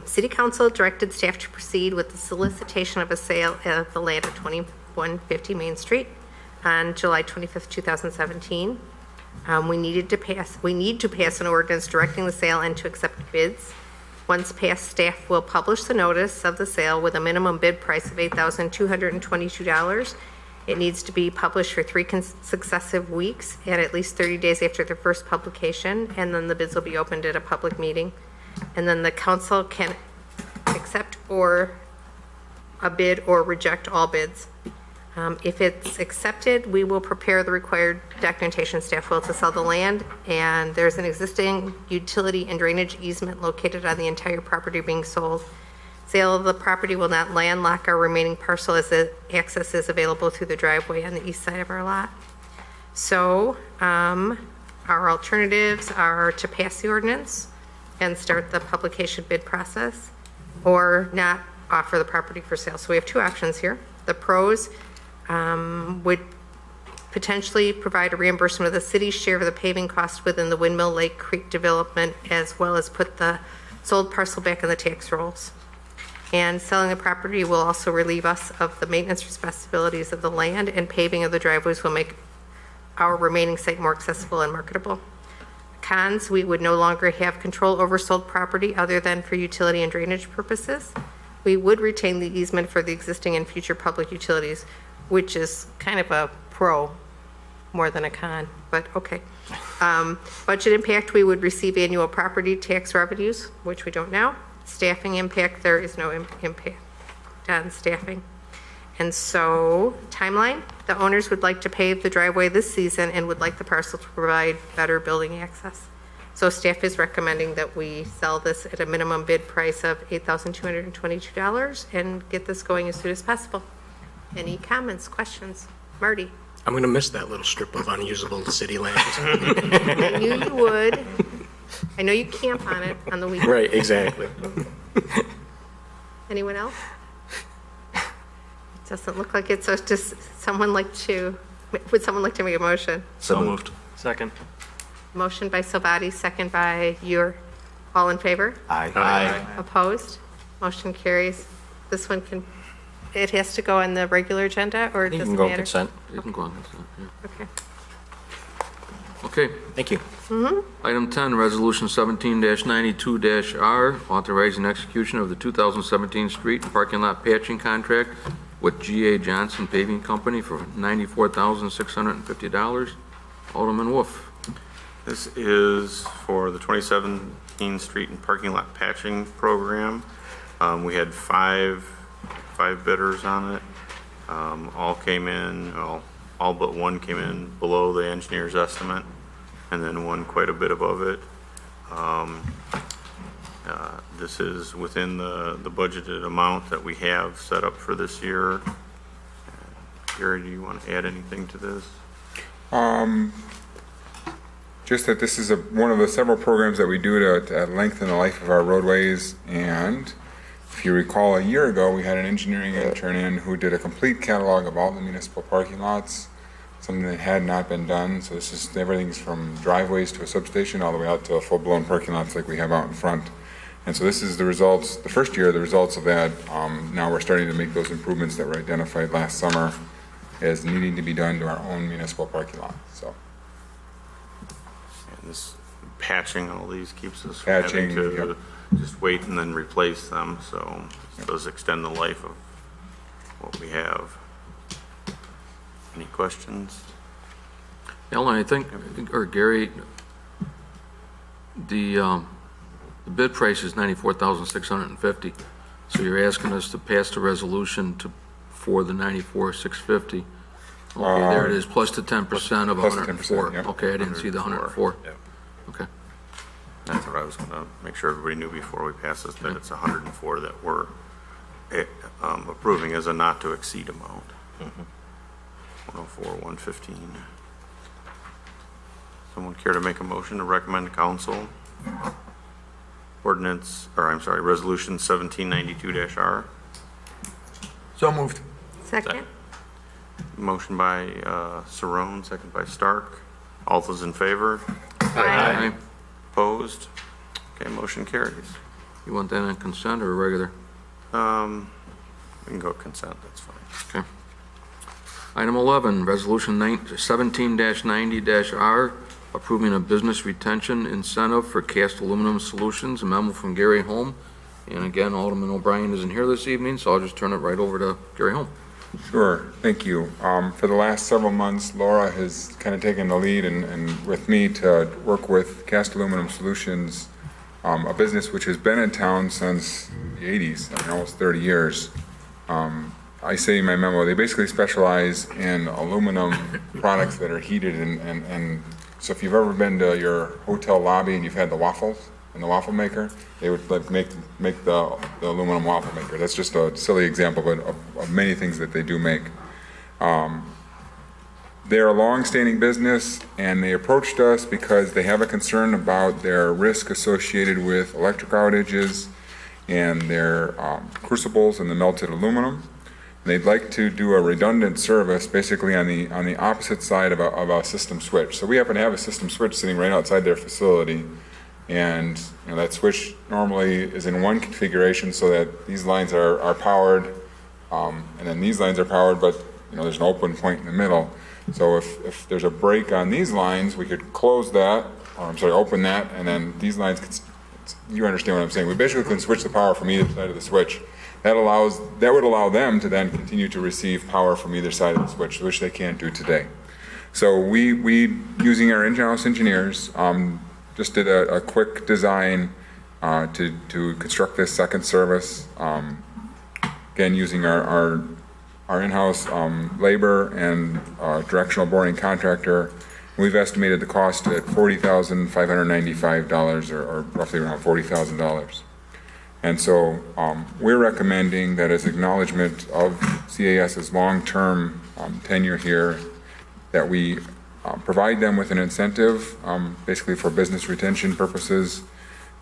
City Council directed staff to proceed with the solicitation of a sale of the land at 2150 Main Street on July 25th, 2017. We need to pass an ordinance directing the sale and to accept bids. Once passed, staff will publish the notice of the sale with a minimum bid price of $8,222. It needs to be published for 3 successive weeks and at least 30 days after the first publication, and then the bids will be opened at a public meeting. And then the council can accept or a bid or reject all bids. If it's accepted, we will prepare the required documentation. Staff will to sell the land, and there's an existing utility and drainage easement located on the entire property being sold. Sale of the property will not landlock our remaining parcel as the access is available through the driveway on the east side of our lot. So our alternatives are to pass the ordinance and start the publication bid process, or not offer the property for sale. So we have 2 options here. The pros would potentially provide a reimbursement of the city's share of the paving cost within the Windmill Lake Creek development, as well as put the sold parcel back in the tax rolls. And selling the property will also relieve us of the maintenance responsibilities of the land, and paving of the driveways will make our remaining site more accessible and marketable. Cons, we would no longer have control over sold property other than for utility and drainage purposes. We would retain the easement for the existing and future public utilities, which is kind of a pro more than a con, but okay. Budget impact, we would receive annual property tax revenues, which we don't now. Staffing impact, there is no impact on staffing. And so, timeline, the owners would like to pave the driveway this season and would like the parcel to provide better building access. So staff is recommending that we sell this at a minimum bid price of $8,222 and get this going as soon as possible. Any comments, questions? Marty? I'm going to miss that little strip of unusable city land. I knew you would. I know you camp on it on the weekend. Right, exactly. Anyone else? It doesn't look like it, so does someone like to, would someone like to make a motion? So moved. Second. Motion by Salvati, second by Ure. All in favor? Aye. Opposed? Motion carries. This one can, it has to go on the regular agenda, or it You doesn't can matter? go consent. You can go on consent, yeah. Okay. Okay. Thank you. Item 10, Resolution 17-92-R, authorizing execution of the 2017 street and parking lot patching contract with G.A. Johnson Paving Company for $94,650. Alderman Wolf. This is for the 2017 street and parking lot patching program. We had five bidders on it. All came in, well, all but one came in below the engineer's estimate, and then one quite a bit above it. This is within the budgeted amount that we have set up for this year. Gary, do you want to add anything to this? Just that this is one of the several programs that we do to lengthen the life of our roadways. And if you recall, a year ago, we had an engineering intern in who did a complete catalog of all the municipal parking lots, something that had not been done. So this is everything's from driveways to a substation all the way out to full-blown parking lots like we have out in front. And so this is the results, the first year, the results of that. Now we're starting to make those improvements that were identified last summer as needing to be done to our own municipal parking lot. So And this patching all these keeps us from Patching, having to yep. just wait and then replace them, so it does extend the life of what we have. Any questions? Ellen, I think, or Gary, the bid price is $94,650. So you're asking us to pass the resolution for the $94,650. Okay, there it is, plus the 10% of Plus the 10%, 104. yep. Okay, I didn't see the 104. Yep. Okay. That's what I was gonna make sure everybody knew before we pass this, that it's 104 that we're approving as a not to exceed amount. 104, 115. Someone care to make a motion to recommend to council resolution 1792-R? So moved. Second? Motion by Saron, second by Stark. All those in favor? Aye. Opposed? Okay, motion carries. You want that on consent or regular? We can go consent, that's fine. Okay. Item 11, Resolution 17-90-R, approving a business retention incentive for Cast Aluminum Solutions, a memo from Gary Holm. And again, Alderman O'Brien isn't here this evening, so I'll just turn it right over to Gary Holm. Sure, thank you. For the last several months, Laura has kind of taken the lead and with me to work with Cast Aluminum Solutions, a business which has been in town since the 80s, almost 30 years. I say in my memo, they basically specialize in aluminum products that are heated and so if you've ever been to your hotel lobby and you've had the waffles in the waffle maker, they would like make the aluminum waffle maker. That's just a silly example, but of many things that they do make. They're a long-standing business, and they approached us because they have a concern about their risk associated with electric outages and their crucibles and the melted aluminum. They'd like to do a redundant service basically on the opposite side of a system switch. So we happen to have a system switch sitting right outside their facility. And that switch normally is in one configuration so that these lines are powered, and then these lines are powered, but there's an open point in the middle. So if there's a break on these lines, we could close that, open that, and then these lines you understand what I'm saying. We basically can switch the power from either side of the switch. That would allow them to then continue to receive power from either side of the switch, which they can't do today. So we using our in-house engineers, just did a quick design to construct this second service. Again, using our in-house labor and directional boring contractor. We've estimated the cost at $40,595 or roughly around $40,000. And so we're recommending that as acknowledgement of CAS's long-term tenure here, that we provide them with an incentive, basically for business retention purposes,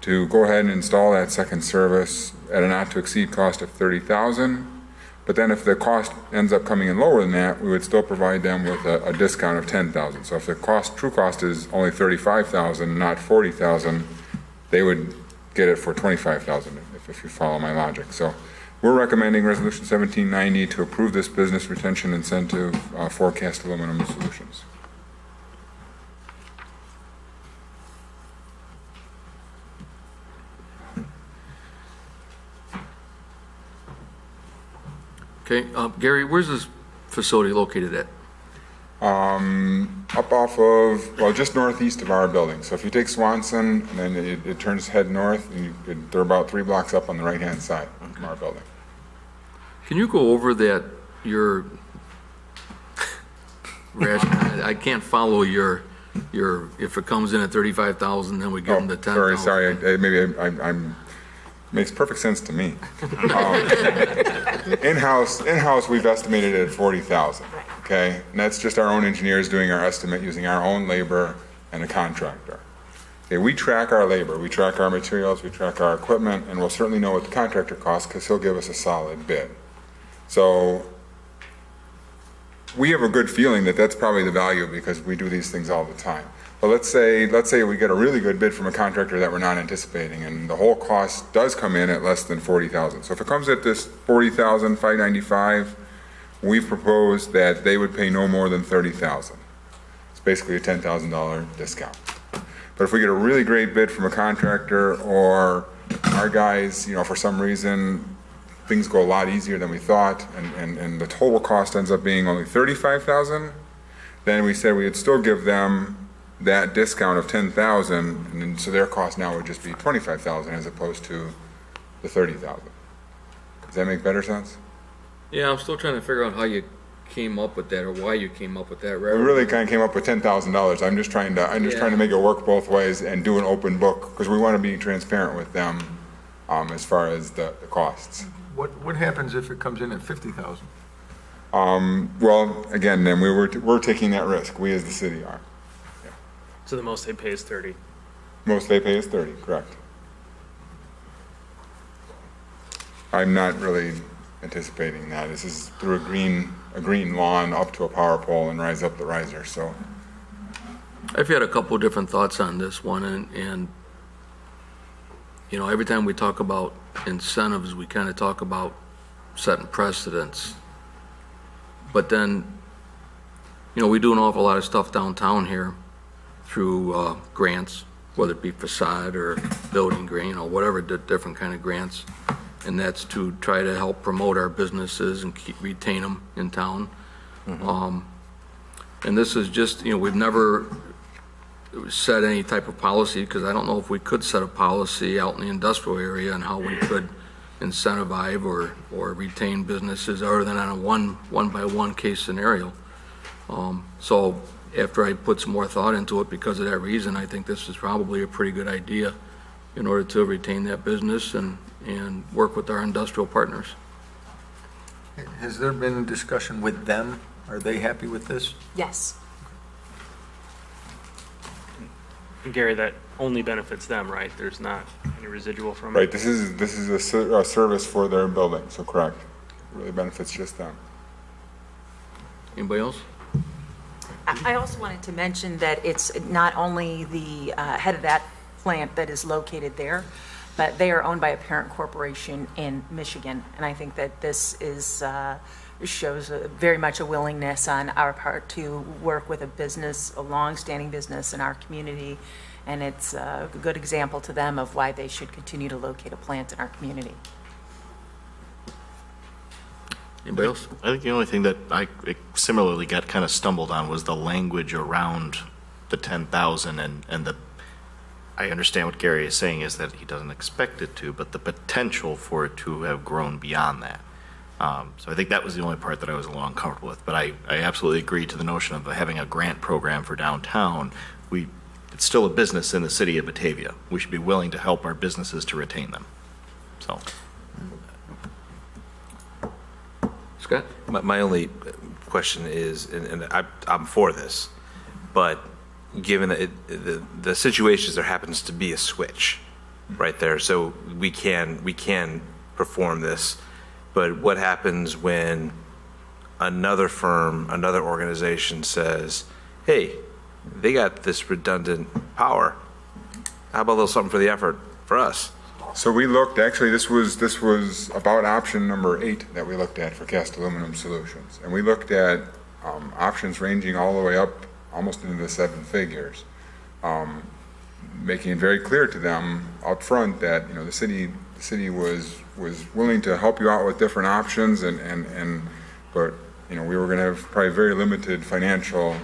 to go ahead and install that second service at a not-to-exceed cost of $30,000. But then if the cost ends up coming in lower than that, we would still provide them with a discount of $10,000. So if the true cost is only $35,000, not $40,000, they would get it for $25,000, if you follow my logic. So we're recommending Resolution 1790 to approve this business retention incentive for Cast Aluminum Solutions. Okay, Gary, where's this facility located at? Up off of, just northeast of our building. So if you take Swanson, and then it turns head north, and they're about 3 blocks up on the right-hand side from our building. Can you go over that, I can't follow your, if it comes in at 35,000, then we give them the 10,000. Sorry, I'm makes perfect sense to me. In-house, we've estimated it at 40,000. Okay, and that's just our own engineers doing our estimate using our own labor and a contractor. Okay, we track our labor, we track our materials, we track our equipment, and we'll certainly know what the contractor costs because he'll give us a solid bid. So we have a good feeling that that's probably the value because we do these things all the time. But let's say we get a really good bid from a contractor that we're not anticipating, and the whole cost does come in at less than $40,000. So if it comes at this $40,595, we've proposed that they would pay no more than $30,000. It's basically a $10,000 discount. But if we get a really great bid from a contractor, or our guys, for some reason, things go a lot easier than we thought, and the total cost ends up being only $35,000, then we said we would still give them that discount of $10,000, and so their cost now would just be $25,000 as opposed to the $30,000. Does that make better sense? Yeah, I'm still trying to figure out how you came up with that, or why you came up with that. We really kind of came up with $10,000. I'm just trying to make it work both ways and do an open book because we want to be transparent with them as far as the costs. What happens if it comes in at 50,000? Well, again, then we're taking that risk. We as the city are. So the most they pay is 30. Most they pay is 30, correct. I'm not really anticipating that. This is through a green lawn up to a power pole and rise up the riser. So I've had a couple of different thoughts on this one, and every time we talk about incentives, we kind of talk about setting precedents. But then, we do an awful lot of stuff downtown here through grants, whether it be facade or building grant or whatever, different kind of grants. And that's to try to help promote our businesses and retain them in town. Mm-hmm. And this is just, we've never set any type of policy, because I don't know if we could set a policy out in the industrial area on how we could incentivize or retain businesses other than on a one-by-one case scenario. So after I put some more thought into it, because of that reason, I think this is probably a pretty good idea in order to retain that business and work with our industrial partners. Has there been discussion with them? Are they happy with this? Yes. And Gary, that only benefits them, right? There's not any residual from right, it? this is a service for their building, so correct. really benefits just them. Anybody else? I also wanted to mention that it's not only the head of that plant that is located there, but they are owned by a parent corporation in Michigan. And I think that this is, shows very much a willingness on our part to work with a business, a long-standing business in our community. And it's a good example to them of why they should continue to locate a plant in our community. Anybody else? I think the only thing that I similarly got kind of stumbled on was the language around the 10,000 and the, I understand what Gary is saying is that he doesn't expect it to, but the potential for it to have grown beyond that. So I think that was the only part that I was a little uncomfortable with, but I absolutely agree to the notion of having a grant program for downtown. It's still a business in the city of Batavia. We should be willing to help our businesses to retain them. So. Scott? My only question is, and I'm for this, but given that the situations, there happens to be a switch right there, so we can perform this, but what happens when another firm, another organization says, hey, they got this redundant power, how about a little something for the effort for us? So we looked, actually, this was about option number 8 that we looked at for Cast Aluminum Solutions. And we looked at options ranging all the way up almost into the 7 figures, making it very clear to them up front that, the city was willing to help you out with different options but we were going to have probably very limited financial,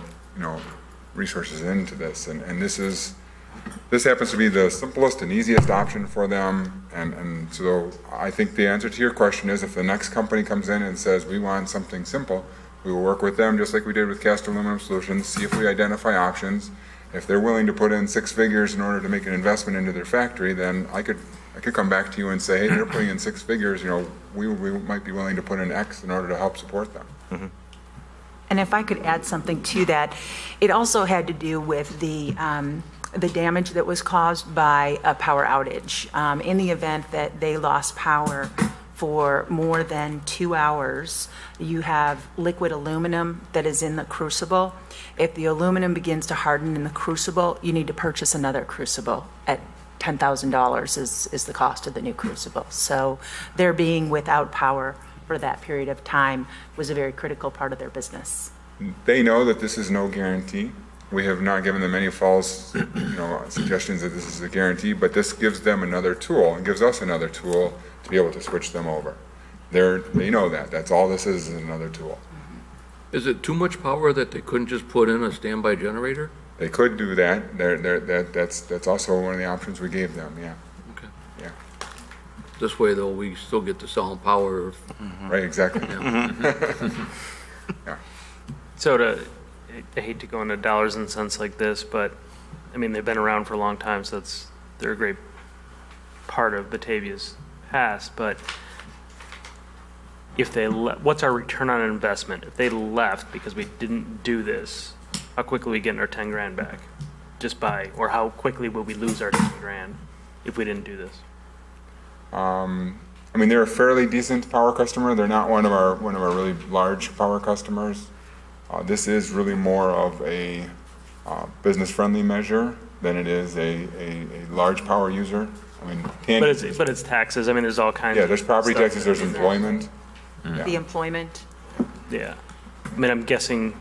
resources into this. And this happens to be the simplest and easiest option for them, and so I think the answer to your question is if the next company comes in and says we want something simple, we will work with them just like we did with Cast Aluminum Solutions, see if we identify options. If they're willing to put in 6 figures in order to make an investment into their factory, then I could come back to you and say, hey, they're putting in 6 figures, we might be willing to put in X in order to help support them. Mm-hmm. And if I could add something to that, it also had to do with the damage that was caused by a power outage. In the event that they lost power for more than 2 hours, you have liquid aluminum that is in the crucible. If the aluminum begins to harden in the crucible, you need to purchase another crucible at $10,000 is the cost of the new crucible. So their being without power for that period of time was a very critical part of their business. They know that this is no guarantee. We have not given them any false, suggestions that this is a guarantee, but this gives them another tool and gives us another tool to be able to switch them over. They know that. That's all this is another tool. Is it too much power that they couldn't just put in a standby generator? They could do that. That's also one of the options we gave them, yeah. Okay. Yeah. This way, though, we still get to sell them power. Mm-hmm. Right, exactly. Yeah. So I hate to go into dollars and cents like this, but I mean, they've been around for a long time, so they're a great part of Batavia's past, but if they what's our return on investment? If they left because we didn't do this, how quickly we get our 10 grand back? Or how quickly will we lose our 10 grand if we didn't do this? They're a fairly decent power customer. They're not one of our really large power customers. This is really more of a business-friendly measure than it is a large power user. But it's taxes. There's all kinds. Yeah, there's property taxes. There's employment. Yeah. The employment. Yeah, I'm guessing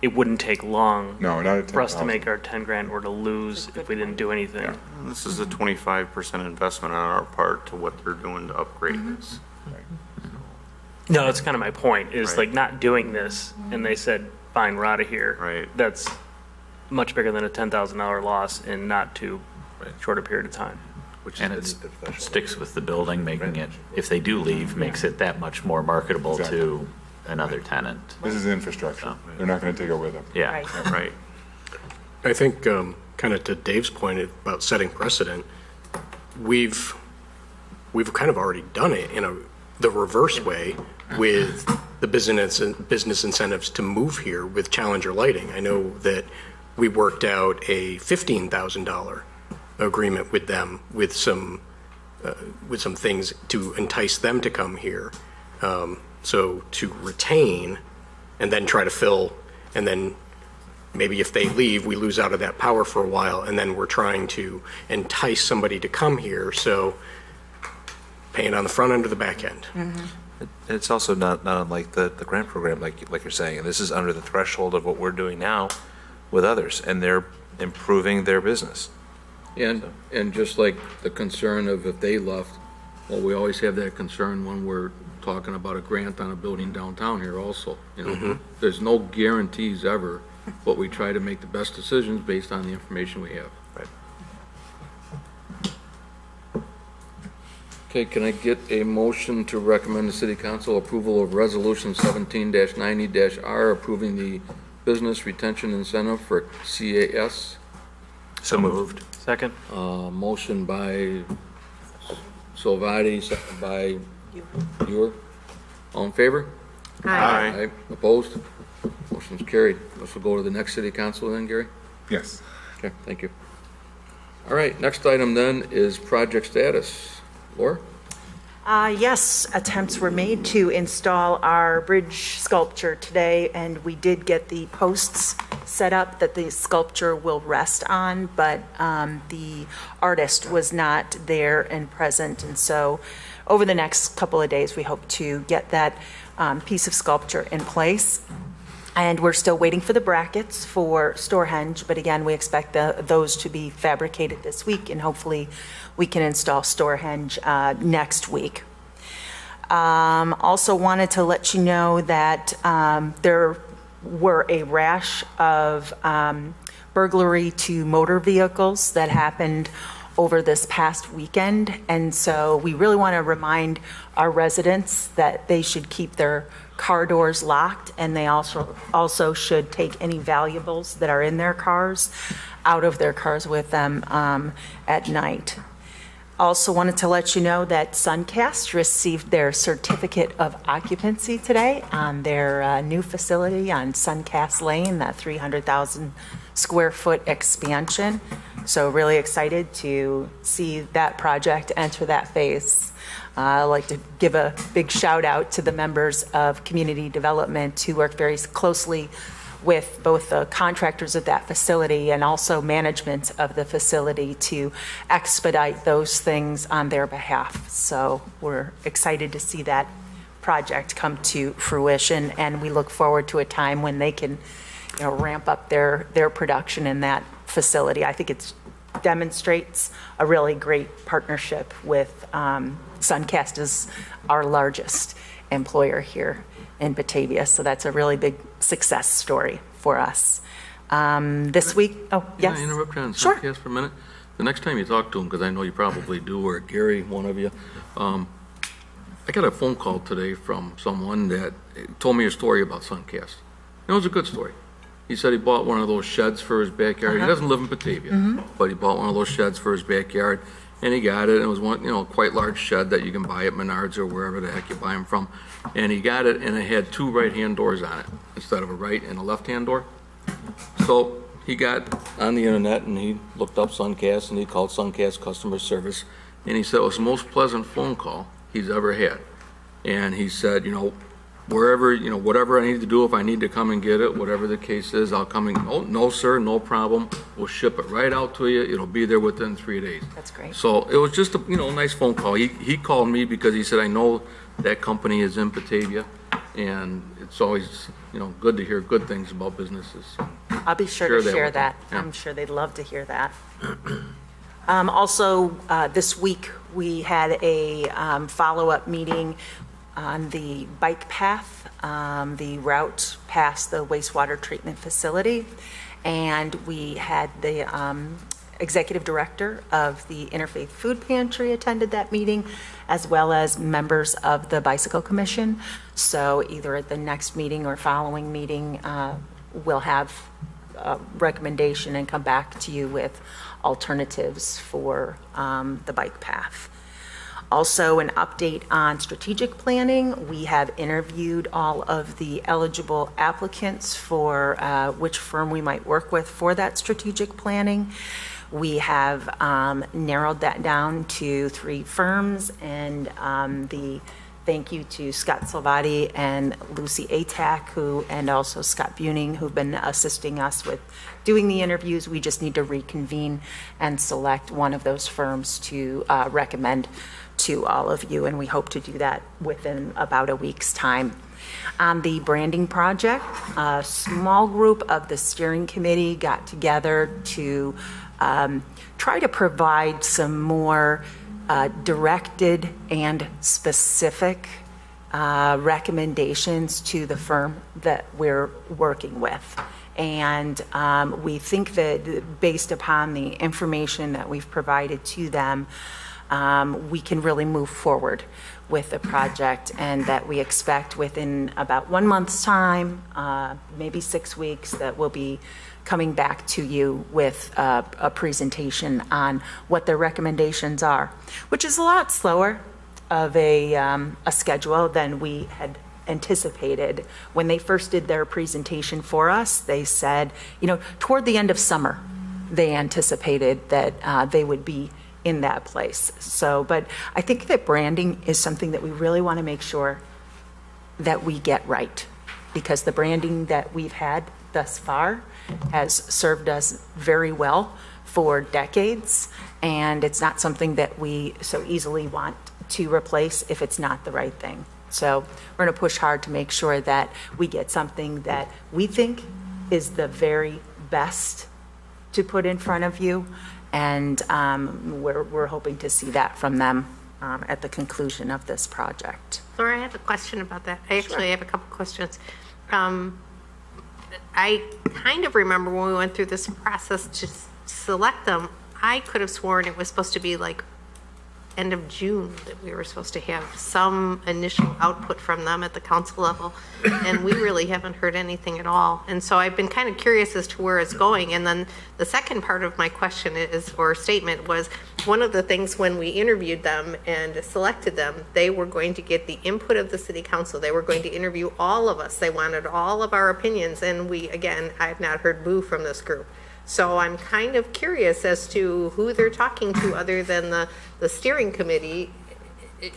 it wouldn't take long. No, not at for us to make our 10 grand or to lose if we didn't do anything. Yeah. This is a 25% investment on our part to what they're doing to upgrade this. Right. No, that's kind of my point, is like not doing this, and they said, fine, we're out of here. Right. That's much bigger than a $10,000 loss in not too short a period of time. And it sticks with the building, making it, if they do leave, makes it that much more marketable to another tenant. This is infrastructure. They're not going to take it with them. Yeah. Right. I think, kind of to Dave's point about setting precedent, we've kind of already done it in the reverse way with the business incentives to move here with Challenger Lighting. I know that we worked out a $15,000 agreement with them with some things to entice them to come here. So to retain and then try to fill, and then maybe if they leave, we lose out of that power for a while, and then we're trying to entice somebody to come here, so paying on the front end or the back end. It's also not unlike the grant program, like you're saying, and this is under the threshold of what we're doing now with others, and they're improving their business. And just like the concern of if they left, well, we always have that concern when we're talking about a grant on a building downtown here also. You know, there's no guarantees ever, but we try to make the best decisions based on the information we have. Right. Okay, can I get a motion to recommend the city council approval of resolution 17-90-R approving the business retention incentive for CAS? So moved. Second. Motion by Salvati, second by Ewer. All in favor? Aye. Opposed? Motion's carried. This will go to the next city council then, Gary? Yes. Okay, thank you. All right, next item then is project status. Laura? Yes, attempts were made to install our bridge sculpture today, and we did get the posts set up that the sculpture will rest on, but the artist was not there and present, and so over the next couple of days, we hope to get that piece of sculpture in place. And we're still waiting for the brackets for Storehenge, but again, we expect those to be fabricated this week, and hopefully we can install Storehenge next week. Also wanted to let you know that there were a rash of burglary to motor vehicles that happened over this past weekend, and so we really want to remind our residents that they should keep their car doors locked, and they also should take any valuables that are in their cars out of their cars with them at night. Also wanted to let you know that Suncast received their certificate of occupancy today on their new facility on Suncast Lane, that 300,000 square foot expansion. So really excited to see that project enter that phase. I'd like to give a big shout out to the members of community development who work very closely with both the contractors of that facility and also management of the facility to expedite those things on their behalf. So we're excited to see that project come to fruition, and we look forward to a time when they can, ramp up their production in that facility. I think it demonstrates a really great partnership with Suncast is our largest employer here in Batavia, so that's a really big success story for us. This week, yes? Can I interrupt you on Sure. Suncast for a minute? The next time you talk to them, because I know you probably do, or Gary, one of you, I got a phone call today from someone that told me a story about Suncast. It was a good story. He said he bought one of those sheds for his backyard. He doesn't live in Batavia, but he bought one of those sheds for his backyard, and he got it. And it was one, quite large shed that you can buy at Menards or wherever the heck you buy them from. And he got it, and it had two right-hand doors on it instead of a right and a left-hand door. So he got on the internet and he looked up Suncast and he called Suncast customer service, and he said it was the most pleasant phone call he's ever had. And he said, wherever, whatever I need to do, if I need to come and get it, whatever the case is, I'll come and, oh, no, sir, no problem. We'll ship it right out to you. It'll be there within 3 days. That's great. So it was just a, nice phone call. He called me because he said, I know that company is in Batavia, and it's always, good to hear good things about businesses. I'll be sure to share that. Yeah. I'm sure they'd love to hear that. Also, this week, we had a follow-up meeting on the bike path, the route past the wastewater treatment facility. And we had the executive director of the Interfaith Food Pantry attended that meeting, as well as members of the Bicycle Commission. So either at the next meeting or following meeting, we'll have a recommendation and come back to you with alternatives for the bike path. Also, an update on strategic planning. We have interviewed all of the eligible applicants for which firm we might work with for that strategic planning. We have narrowed that down to 3 firms, and the Thank you to Scott Salvati and Lucy Atack, and also Scott Buning, who've been assisting us with doing the interviews. We just need to reconvene and select one of those firms to recommend to all of you, and we hope to do that within about a week's time. On the branding project, a small group of the steering committee got together to try to provide some more directed and specific recommendations to the firm that we're working with. And we think that based upon the information that we've provided to them, we can really move forward with the project, and that we expect within about 1 month's time, maybe 6 weeks, that we'll be coming back to you with a presentation on what their recommendations are, which is a lot slower of a schedule than we had anticipated. When they first did their presentation for us, they said, toward the end of summer, they anticipated that they would be in that place. So, but I think that branding is something that we really want to make sure that we get right, because the branding that we've had thus far has served us very well for decades, and it's not something that we so easily want to replace if it's not the right thing. So we're going to push hard to make sure that we get something that we think is the very best to put in front of you, and we're hoping to see that from them at the conclusion of this project. Laura, I have a question about that. I have a couple questions. I kind of remember when we went through this process to select them, I could have sworn it was supposed to be like end of June that we were supposed to have some initial output from them at the council level, and we really haven't heard anything at all. And so I've been kind of curious as to where it's going. And then the second part of my question is, or statement, was one of the things when we interviewed them and selected them, they were going to get the input of the city council. They were going to interview all of us. They wanted all of our opinions, and I have not heard boo from this group. So I'm kind of curious as to who they're talking to other than the steering committee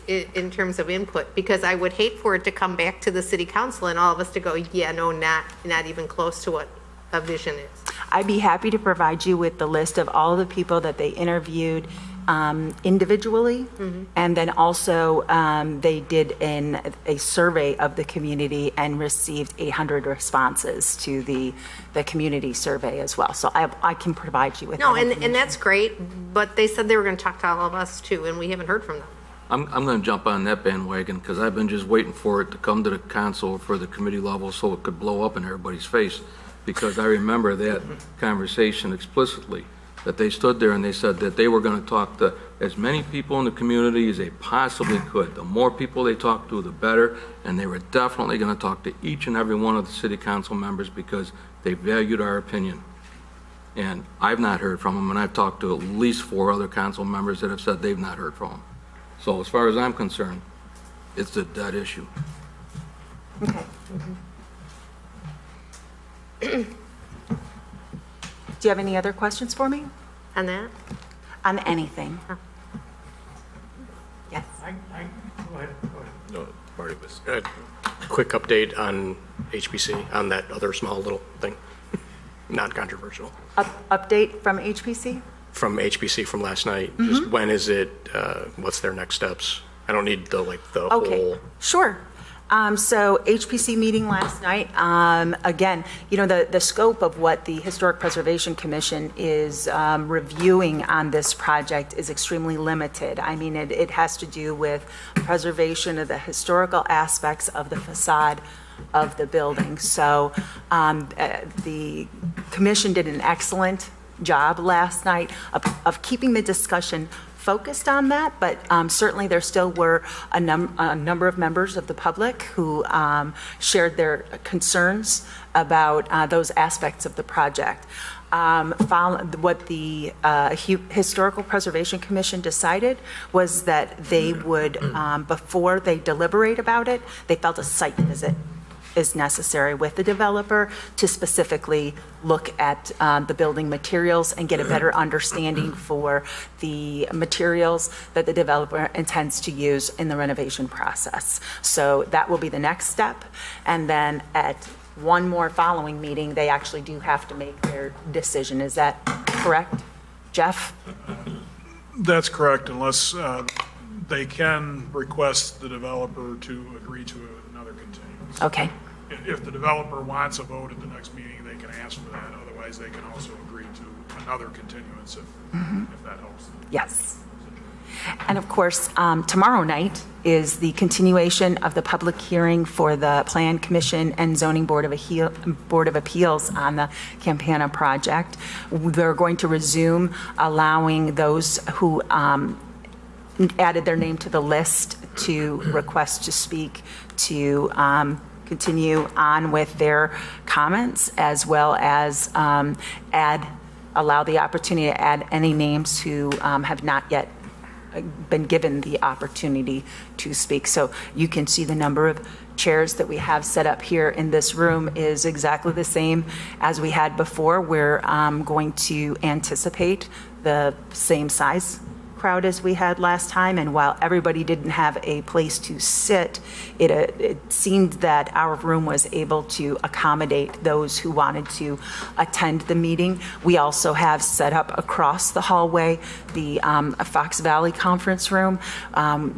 in terms of input, because I would hate for it to come back to the city council and all of us to go, yeah, no, not even close to what a vision is. I'd be happy to provide you with the list of all the people that they interviewed individually, and then also they did a survey of the community and received 800 responses to the community survey as well. So I can provide you with that information. And that's great, but they said they were going to talk to all of us too, and we haven't heard from them. I'm going to jump on that bandwagon, because I've been just waiting for it to come to the council for the committee level so it could blow up in everybody's face, because I remember that conversation explicitly, that they stood there and they said that they were going to talk to as many people in the community as they possibly could. The more people they talked to, the better, and they were definitely going to talk to each and every one of the city council members because they valued our opinion. And I've not heard from them, and I've talked to at least 4 other council members that have said they've not heard from them. So as far as I'm concerned, it's a dead issue. Okay. Do you have any other questions for me? On that? On anything? Yes. Go ahead. No, Marty was. Quick update on HPC, on that other small little thing, non-controversial. Update from HPC? From HPC from last night. Just when is it, what's their next steps? I don't need the whole. Sure. So HPC meeting last night, again, the scope of what the Historic Preservation Commission is reviewing on this project is extremely limited. I mean, it has to do with preservation of the historical aspects of the facade of the building. So the commission did an excellent job last night of keeping the discussion focused on that, but certainly there still were a number of members of the public who shared their concerns about those aspects of the project. What the Historical Preservation Commission decided was that they would, before they deliberate about it, they felt a site visit is necessary with the developer to specifically look at the building materials and get a better understanding for the materials that the developer intends to use in the renovation process. So that will be the next step. And then at one more following meeting, they actually do have to make their decision. Is that correct, Jeff? That's correct, unless they can request the developer to agree to another continuance. Okay. If the developer wants a vote at the next meeting, they can ask for that. Otherwise, they can also agree to another continuance if that helps them. Yes. And of course, tomorrow night is the continuation of the public hearing for the Plan Commission and Zoning Board of Appeals on the Campana project. We're going to resume allowing those who added their name to the list to request to speak to continue on with their comments, as well as allow the opportunity to add any names who have not yet been given the opportunity to speak. So you can see the number of chairs that we have set up here in this room is exactly the same as we had before. We're going to anticipate the same size crowd as we had last time, and while everybody didn't have a place to sit, it seemed that our room was able to accommodate those who wanted to attend the meeting. We also have set up across the hallway the Fox Valley Conference Room,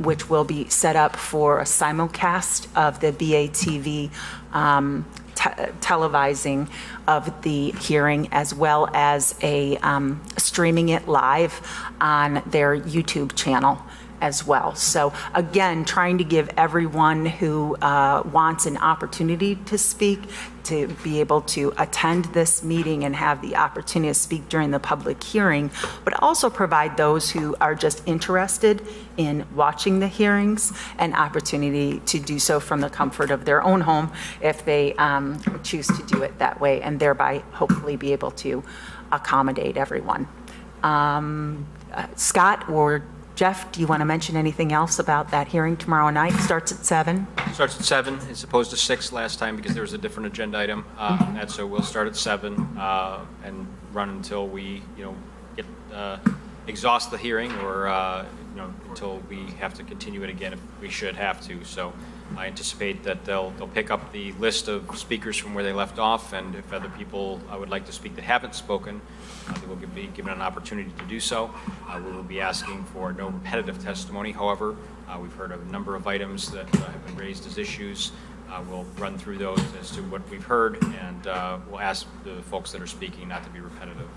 which will be set up for a simulcast of the BATV televising of the hearing, as well as a streaming it live on their YouTube channel as well. So again, trying to give everyone who wants an opportunity to speak to be able to attend this meeting and have the opportunity to speak during the public hearing, but also provide those who are just interested in watching the hearings an opportunity to do so from the comfort of their own home if they choose to do it that way, and thereby hopefully be able to accommodate everyone. Scott or Jeff, do you want to mention anything else about that hearing tomorrow night? Starts at 7? Starts at 7 as opposed to 6 last time because there was a different agenda item. And so we'll start at 7 and run until we, get exhaust the hearing, or until we have to continue it again if we should have to. So I anticipate that they'll pick up the list of speakers from where they left off, and if other people would like to speak that haven't spoken, they will be given an opportunity to do so. We will be asking for no repetitive testimony. However, we've heard of a number of items that have been raised as issues. We'll run through those as to what we've heard, and we'll ask the folks that are speaking not to be repetitive.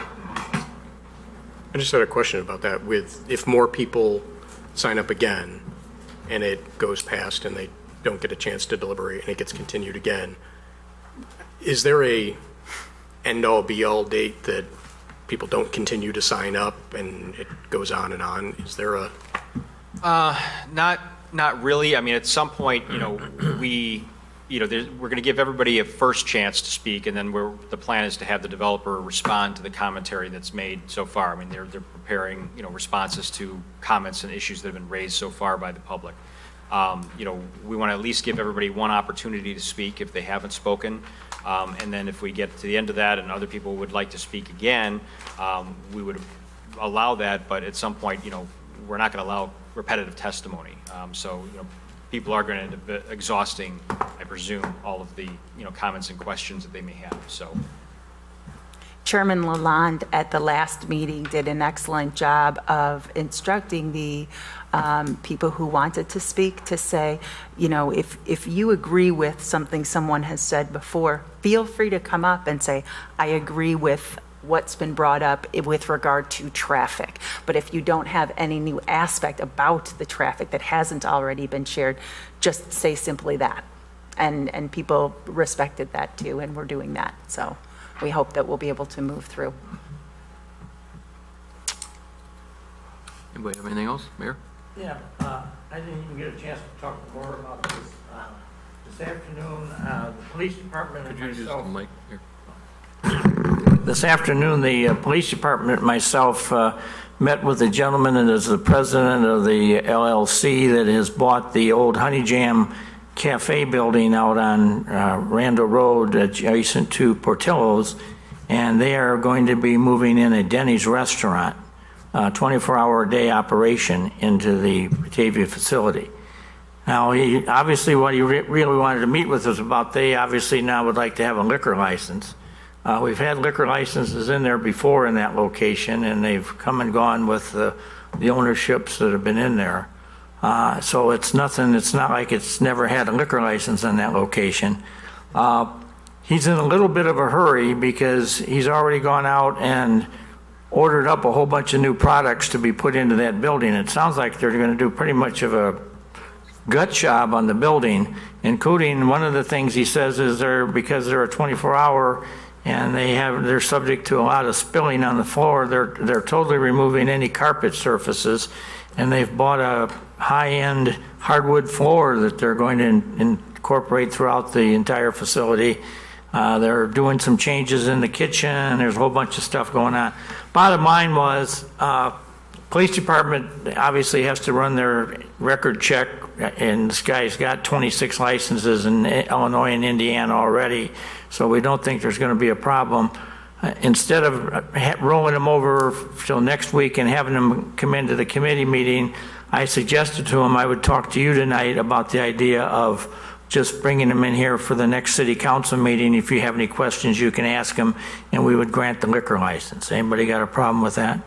I just had a question about that. If more people sign up again and it goes past and they don't get a chance to deliberate and it gets continued again, is there a end-all be-all date that people don't continue to sign up and it goes on and on? Is there a... Not really. I mean, at some point, we're going to give everybody a first chance to speak, and then the plan is to have the developer respond to the commentary that's made so far. I mean, they're preparing, responses to comments and issues that have been raised so far by the public. We want to at least give everybody one opportunity to speak if they haven't spoken. And then if we get to the end of that and other people would like to speak again, we would allow that. But at some point, we're not going to allow repetitive testimony. People are going to end up exhausting, I presume, all of the, comments and questions that they may have. So. Chairman Lalonde at the last meeting did an excellent job of instructing the people who wanted to speak to say, if you agree with something someone has said before, feel free to come up and say, I agree with what's been brought up with regard to traffic. But if you don't have any new aspect about the traffic that hasn't already been shared, just say simply that. And people respected that too, and we're doing that. So we hope that we'll be able to move through. Anybody have anything else, Mayor? Yeah, I didn't even get a chance to talk more about this. This afternoon, the police department and myself... This afternoon, the police department and myself met with the gentleman that is the president of the LLC that has bought the old Honey Jam cafe building out on Randall Road adjacent to Portillo's, and they are going to be moving in a Denny's restaurant, 24-hour-a-day operation into the Batavia facility. Now, obviously what he really wanted to meet with us about, they obviously now would like to have a liquor license. We've had liquor licenses in there before in that location, and they've come and gone with the ownerships that have been in there. So it's not like it's never had a liquor license in that location. He's in a little bit of a hurry because he's already gone out and ordered up a whole bunch of new products to be put into that building. It sounds like they're going to do pretty much of a gut job on the building, including one of the things he says is because they're a 24-hour and they're subject to a lot of spilling on the floor, they're totally removing any carpet surfaces, and they've bought a high-end hardwood floor that they're going to incorporate throughout the entire facility. They're doing some changes in the kitchen. There's a whole bunch of stuff going on. Bottom line was, police department obviously has to run their record check, and this guy's got 26 licenses in Illinois and Indiana already, so we don't think there's going to be a problem. Instead of rolling him over till next week and having him come into the committee meeting, I suggested to him I would talk to you tonight about the idea of just bringing him in here for the next city council meeting. If you have any questions, you can ask him, and we would grant the liquor license. Anybody got a problem with that?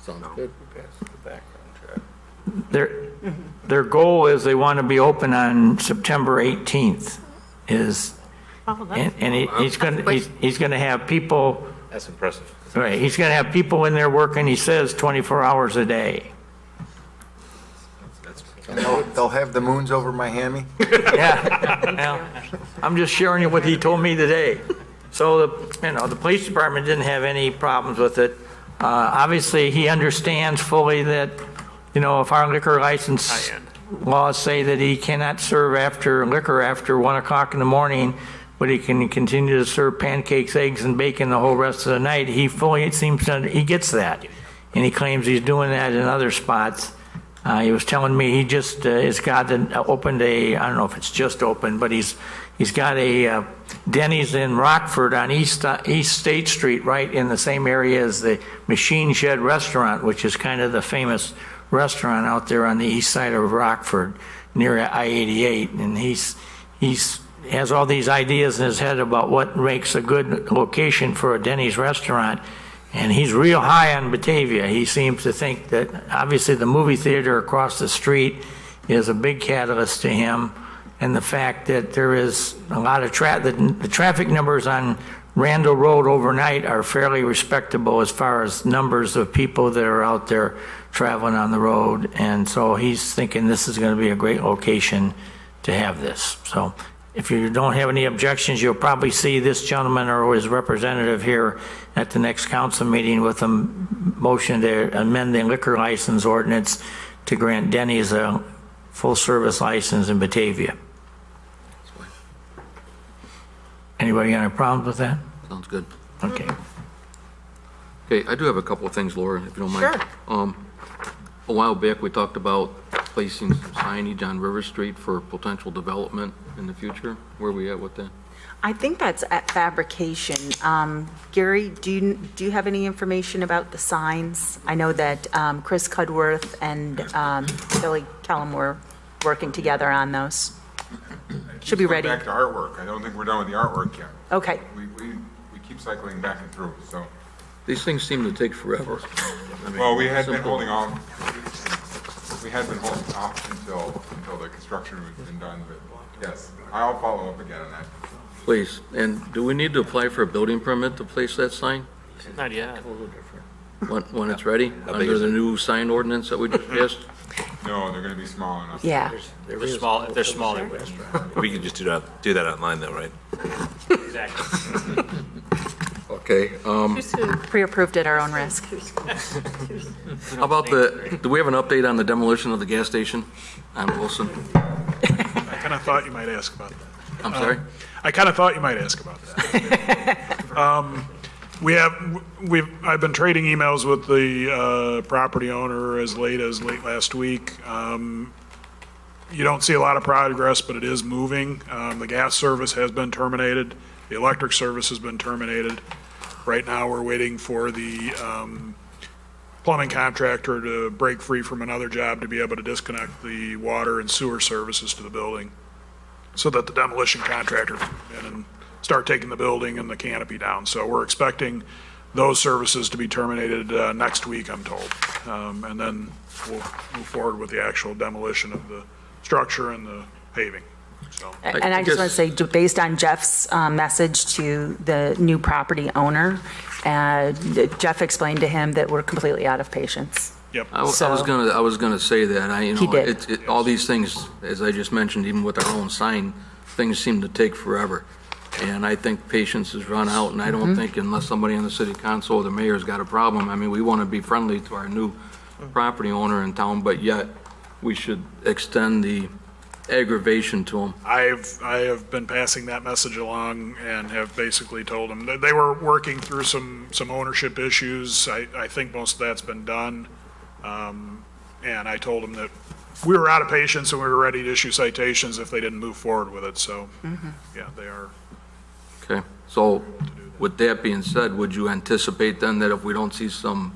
Sounds good. Their goal is they want to be open on September 18th. He's going to have people. That's impressive. Right, he's going to have people in there working. He says 24 hours a day. They'll have the moons over Miami? Yeah. I'm just sharing you what he told me today. So the police department didn't have any problems with it. Obviously, he understands fully that, if our liquor license laws say that he cannot serve liquor after 1 o'clock in the morning, but he can continue to serve pancakes, eggs, and bacon the whole rest of the night. He gets that, and he claims he's doing that in other spots. He was telling me he just has opened I don't know if it's just open, but he's got a Denny's in Rockford on East State Street, right in the same area as the Machine Shed Restaurant, which is kind of the famous restaurant out there on the east side of Rockford near I-88. And he has all these ideas in his head about what makes a good location for a Denny's restaurant. And he's real high on Batavia. He seems to think that obviously the movie theater across the street is a big catalyst to him. And the fact that there is a lot of the traffic numbers on Randall Road overnight are fairly respectable as far as numbers of people that are out there traveling on the road. And so he's thinking this is going to be a great location to have this. So if you don't have any objections, you'll probably see this gentleman or his representative here at the next council meeting with a motion to amend the liquor license ordinance to grant Denny's a full-service license in Batavia. Anybody got any problems with that? Sounds good. Okay. Okay, I do have a couple of things, Laura, if you don't mind. Sure. A while back, we talked about placing some signage on River Street for potential development in the future. Where are we at with that? I think that's at fabrication. Gary, do you have any information about the signs? I know that Chris Cudworth and Billy Kellum were working together on those. Should be ready. Back to artwork. I don't think we're done with the artwork yet. Okay. We keep cycling back and through, so. These things seem to take forever. Well, we had been holding off. We had been holding off until the construction was been done, but yes, I'll follow up again on that. Please. And do we need to apply for a building permit to place that sign? Not yet. When it's ready? Under the new sign ordinance that we just passed? No, they're going to be small enough. Yeah. They're small, if they're small, they're We can just do that online though, right? Exactly. Okay. Pre-approved at our own risk. How about do we have an update on the demolition of the gas station on Wilson? I kind of thought you might ask about that. I'm sorry? I kind of thought you might ask about that. I've been trading emails with the property owner as late last week. you don't see a lot of progress, but it is moving. The gas service has been terminated. The electric service has been terminated. Right now, we're waiting for the plumbing contractor to break free from another job to be able to disconnect the water and sewer services to the building so that the demolition contractor can come in and start taking the building and the canopy down. So we're expecting those services to be terminated next week, I'm told. And then we'll move forward with the actual demolition of the structure and the paving. So. And I just want to say, based on Jeff's message to the new property owner, Jeff explained to him that we're completely out of patience. Yep. I was gonna say that. He did. All these things, as I just mentioned, even with our own sign, things seem to take forever. And I think patience has run out, and I don't think unless somebody in the city council or the mayor's got a problem, I mean, we want to be friendly to our new property owner in town, but yet we should extend the aggravation to them. I have been passing that message along and have basically told them that they were working through some ownership issues. I think most of that's been done. And I told them that we were out of patience and we were ready to issue citations if they didn't move forward with it. So, yeah, they are. Okay, so with that being said, would you anticipate then that if we don't see some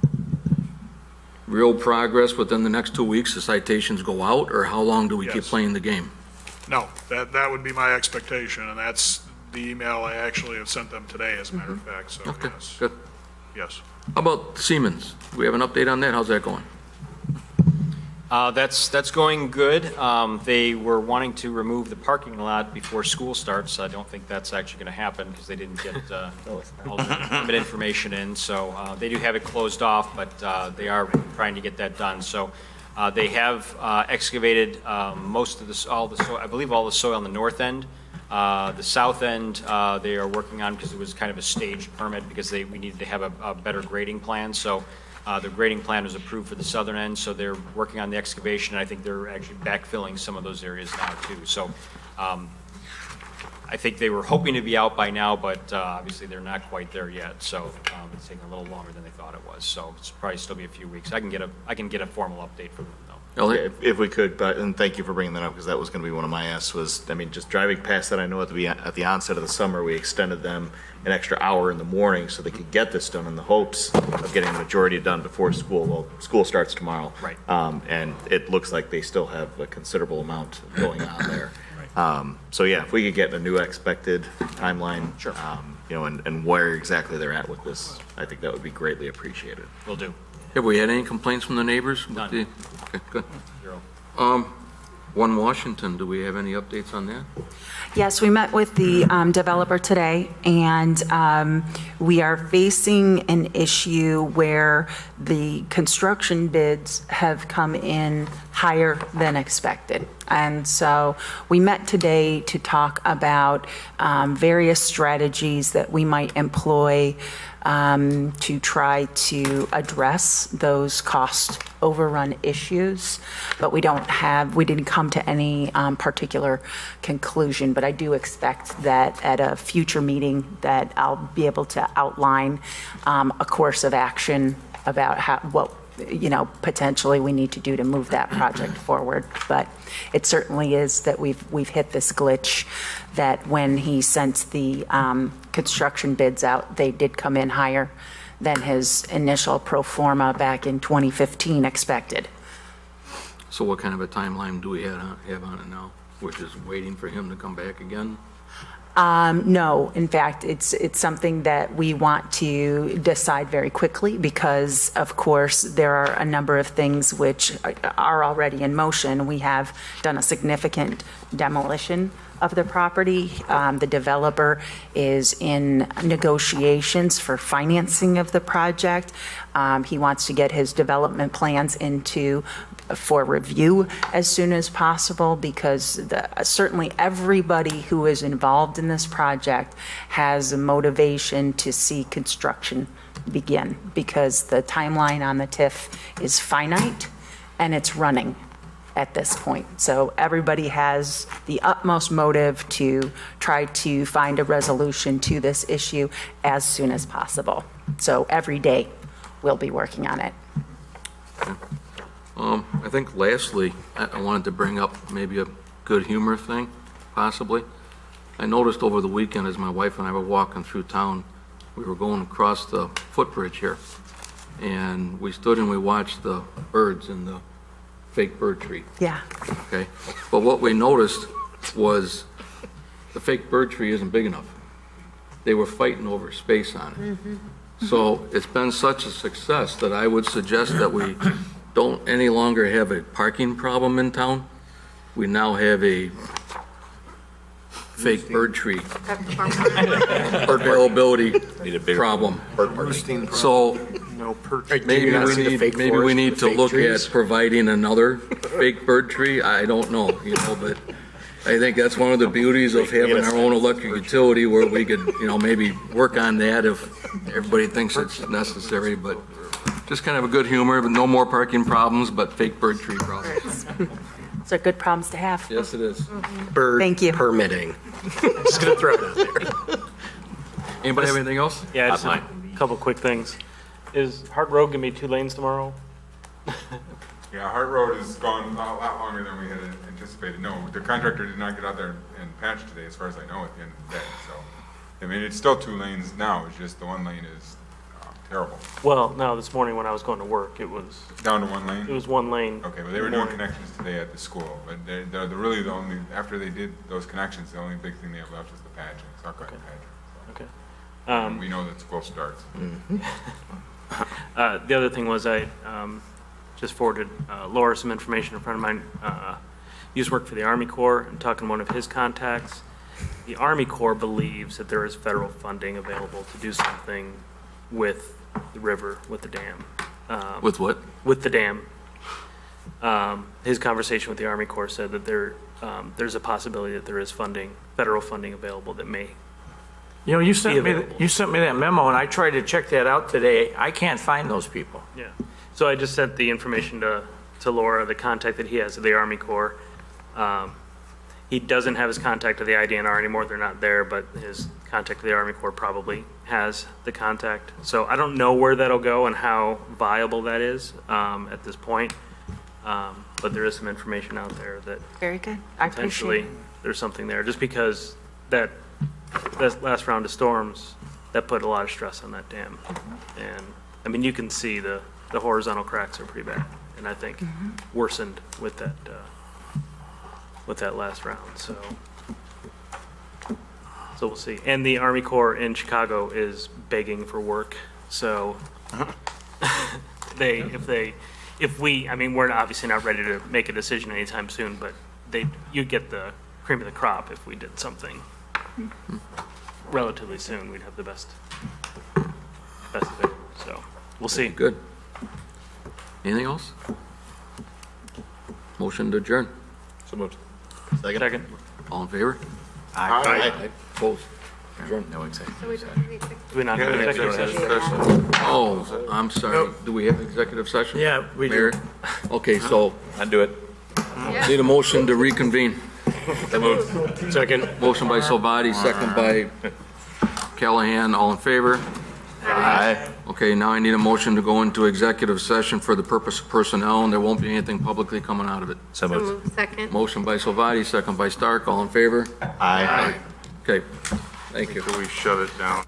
real progress within the next 2 weeks, the citations go out, or how long do we keep Yes. playing the game? No, that would be my expectation, and that's the email I actually have sent them today, as a matter of fact, so Okay, yes. good. Yes. How about Siemens? Do we have an update on that? How's that going? That's going good. They were wanting to remove the parking lot before school starts. I don't think that's actually going to happen because they didn't get all the permit information in. So they do have it closed off, but they are trying to get that done. So they have excavated most of the soil, I believe all the soil on the north end. The south end, they are working on because it was kind of a staged permit because we needed to have a better grading plan. So the grading plan was approved for the southern end, so they're working on the excavation. And I think they're actually backfilling some of those areas now too. So I think they were hoping to be out by now, but obviously they're not quite there yet. So it's taking a little longer than they thought it was. So it's probably still be a few weeks. I can get a formal update from them though. Elliot? If we could, and thank you for bringing that up, because that was going to be one of my asks was, I mean, just driving past that, I know at the onset of the summer, we extended them an extra hour in the morning so they could get this done in the hopes of getting the majority done before school. Well, school starts tomorrow. Right. And it looks like they still have a considerable amount going on there. So yeah, if we could get a new expected timeline, Sure. And where exactly they're at with this, I think that would be greatly appreciated. Will do. Have we had any complaints from the neighbors? None. Okay, good. Zero. One Washington, do we have any updates on that? Yes, we met with the developer today, and we are facing an issue where the construction bids have come in higher than expected. And so we met today to talk about various strategies that we might employ to try to address those cost overrun issues, but we didn't come to any particular conclusion. But I do expect that at a future meeting that I'll be able to outline a course of action about what potentially we need to do to move that project forward. But it certainly is that we've hit this glitch that when he sent the construction bids out, they did come in higher than his initial pro forma back in 2015 expected. So what kind of a timeline do we have on it now? We're just waiting for him to come back again? No, in fact, it's something that we want to decide very quickly because, of course, there are a number of things which are already in motion. We have done a significant demolition of the property. The developer is in negotiations for financing of the project. He wants to get his development plans for review as soon as possible because certainly everybody who is involved in this project has a motivation to see construction begin because the timeline on the TIF is finite and it's running at this point. So everybody has the utmost motive to try to find a resolution to this issue as soon as possible. So every day we'll be working on it. I I think lastly, I wanted to bring up maybe a good humor thing, possibly. I noticed over the weekend as my wife and I were walking through town, we were going across the footbridge here, and we stood and we watched the birds in the fake bird tree, Yeah. okay? But what we noticed was the fake bird tree isn't big enough. They were fighting over space on it. So it's been such a success that I would suggest that we don't any longer have a parking problem in town. We now have a fake bird tree availability problem. So maybe we need to look at providing another fake bird tree. I don't know, but I think that's one of the beauties of having our own electric utility where we could, maybe work on that if everybody thinks it's necessary, but just kind of a good humor, but no more parking problems, but fake bird tree problems. Those are good problems to have. Yes, it is. Bird Thank you. permitting. Just gonna throw it out there. Anybody have anything else? Yeah, just a couple quick things. Is Hart Road gonna be 2 lanes tomorrow? Yeah, Hart Road has gone a lot longer than we had anticipated. No, the contractor did not get out there and patch today, as far as I know, at the end of the day. So, I mean, it's still 2 lanes now, it's just the 1 lane is terrible. Well, no, this morning when I was going to work, it was, Down to 1 lane? it was 1 lane. Okay, well, they were doing connections today at the school, but they're really the only, after they did those connections, the only big thing they have left is the patching, Saco patching. Okay. And we know that school starts. The other thing was I just forwarded Laura some information. A friend of mine used to work for the Army Corps, and talking to one of his contacts. The Army Corps believes that there is federal funding available to do something with the river, with the dam. With what? With the dam. His conversation with the Army Corps said that there's a possibility that there is funding, federal funding available that may. You sent me that memo, and I tried to check that out today. I can't find those people. Yeah. So I just sent the information to Laura, the contact that he has at the Army Corps. He doesn't have his contact at the IDNR anymore. They're not there, but his contact at the Army Corps probably has the contact. So I don't know where that'll go and how viable that is at this point. But there is some information out there that Very good. I appreciate potentially it. there's something there. Just because that last round of storms, that put a lot of stress on that dam. And I mean, you can see the horizontal cracks are pretty bad, and I think worsened with that last round. So we'll see. And the Army Corps in Chicago is begging for work. So we're obviously not ready to make a decision anytime soon, but you'd get the cream of the crop if we did something relatively soon. We'd have the best available. So we'll see. Good. Anything else? Motion to adjourn. So moved. Second. All in favor? Aye. Opposed? Adjourn. No executive Do session. we not have an executive session? Oh, I'm sorry. Do we have executive session? Yeah, we do. Mayor? Okay, so I'd do it. need a motion to reconvene. Second. Motion by Salvati, second by Callahan. All in favor? Aye. Okay, now I need a motion to go into executive session for the purpose of personnel, and there won't be anything publicly coming out of it. So moved. Second. Motion by Salvati, second by Stark. All in favor? Aye. Okay, thank you. We shut it down.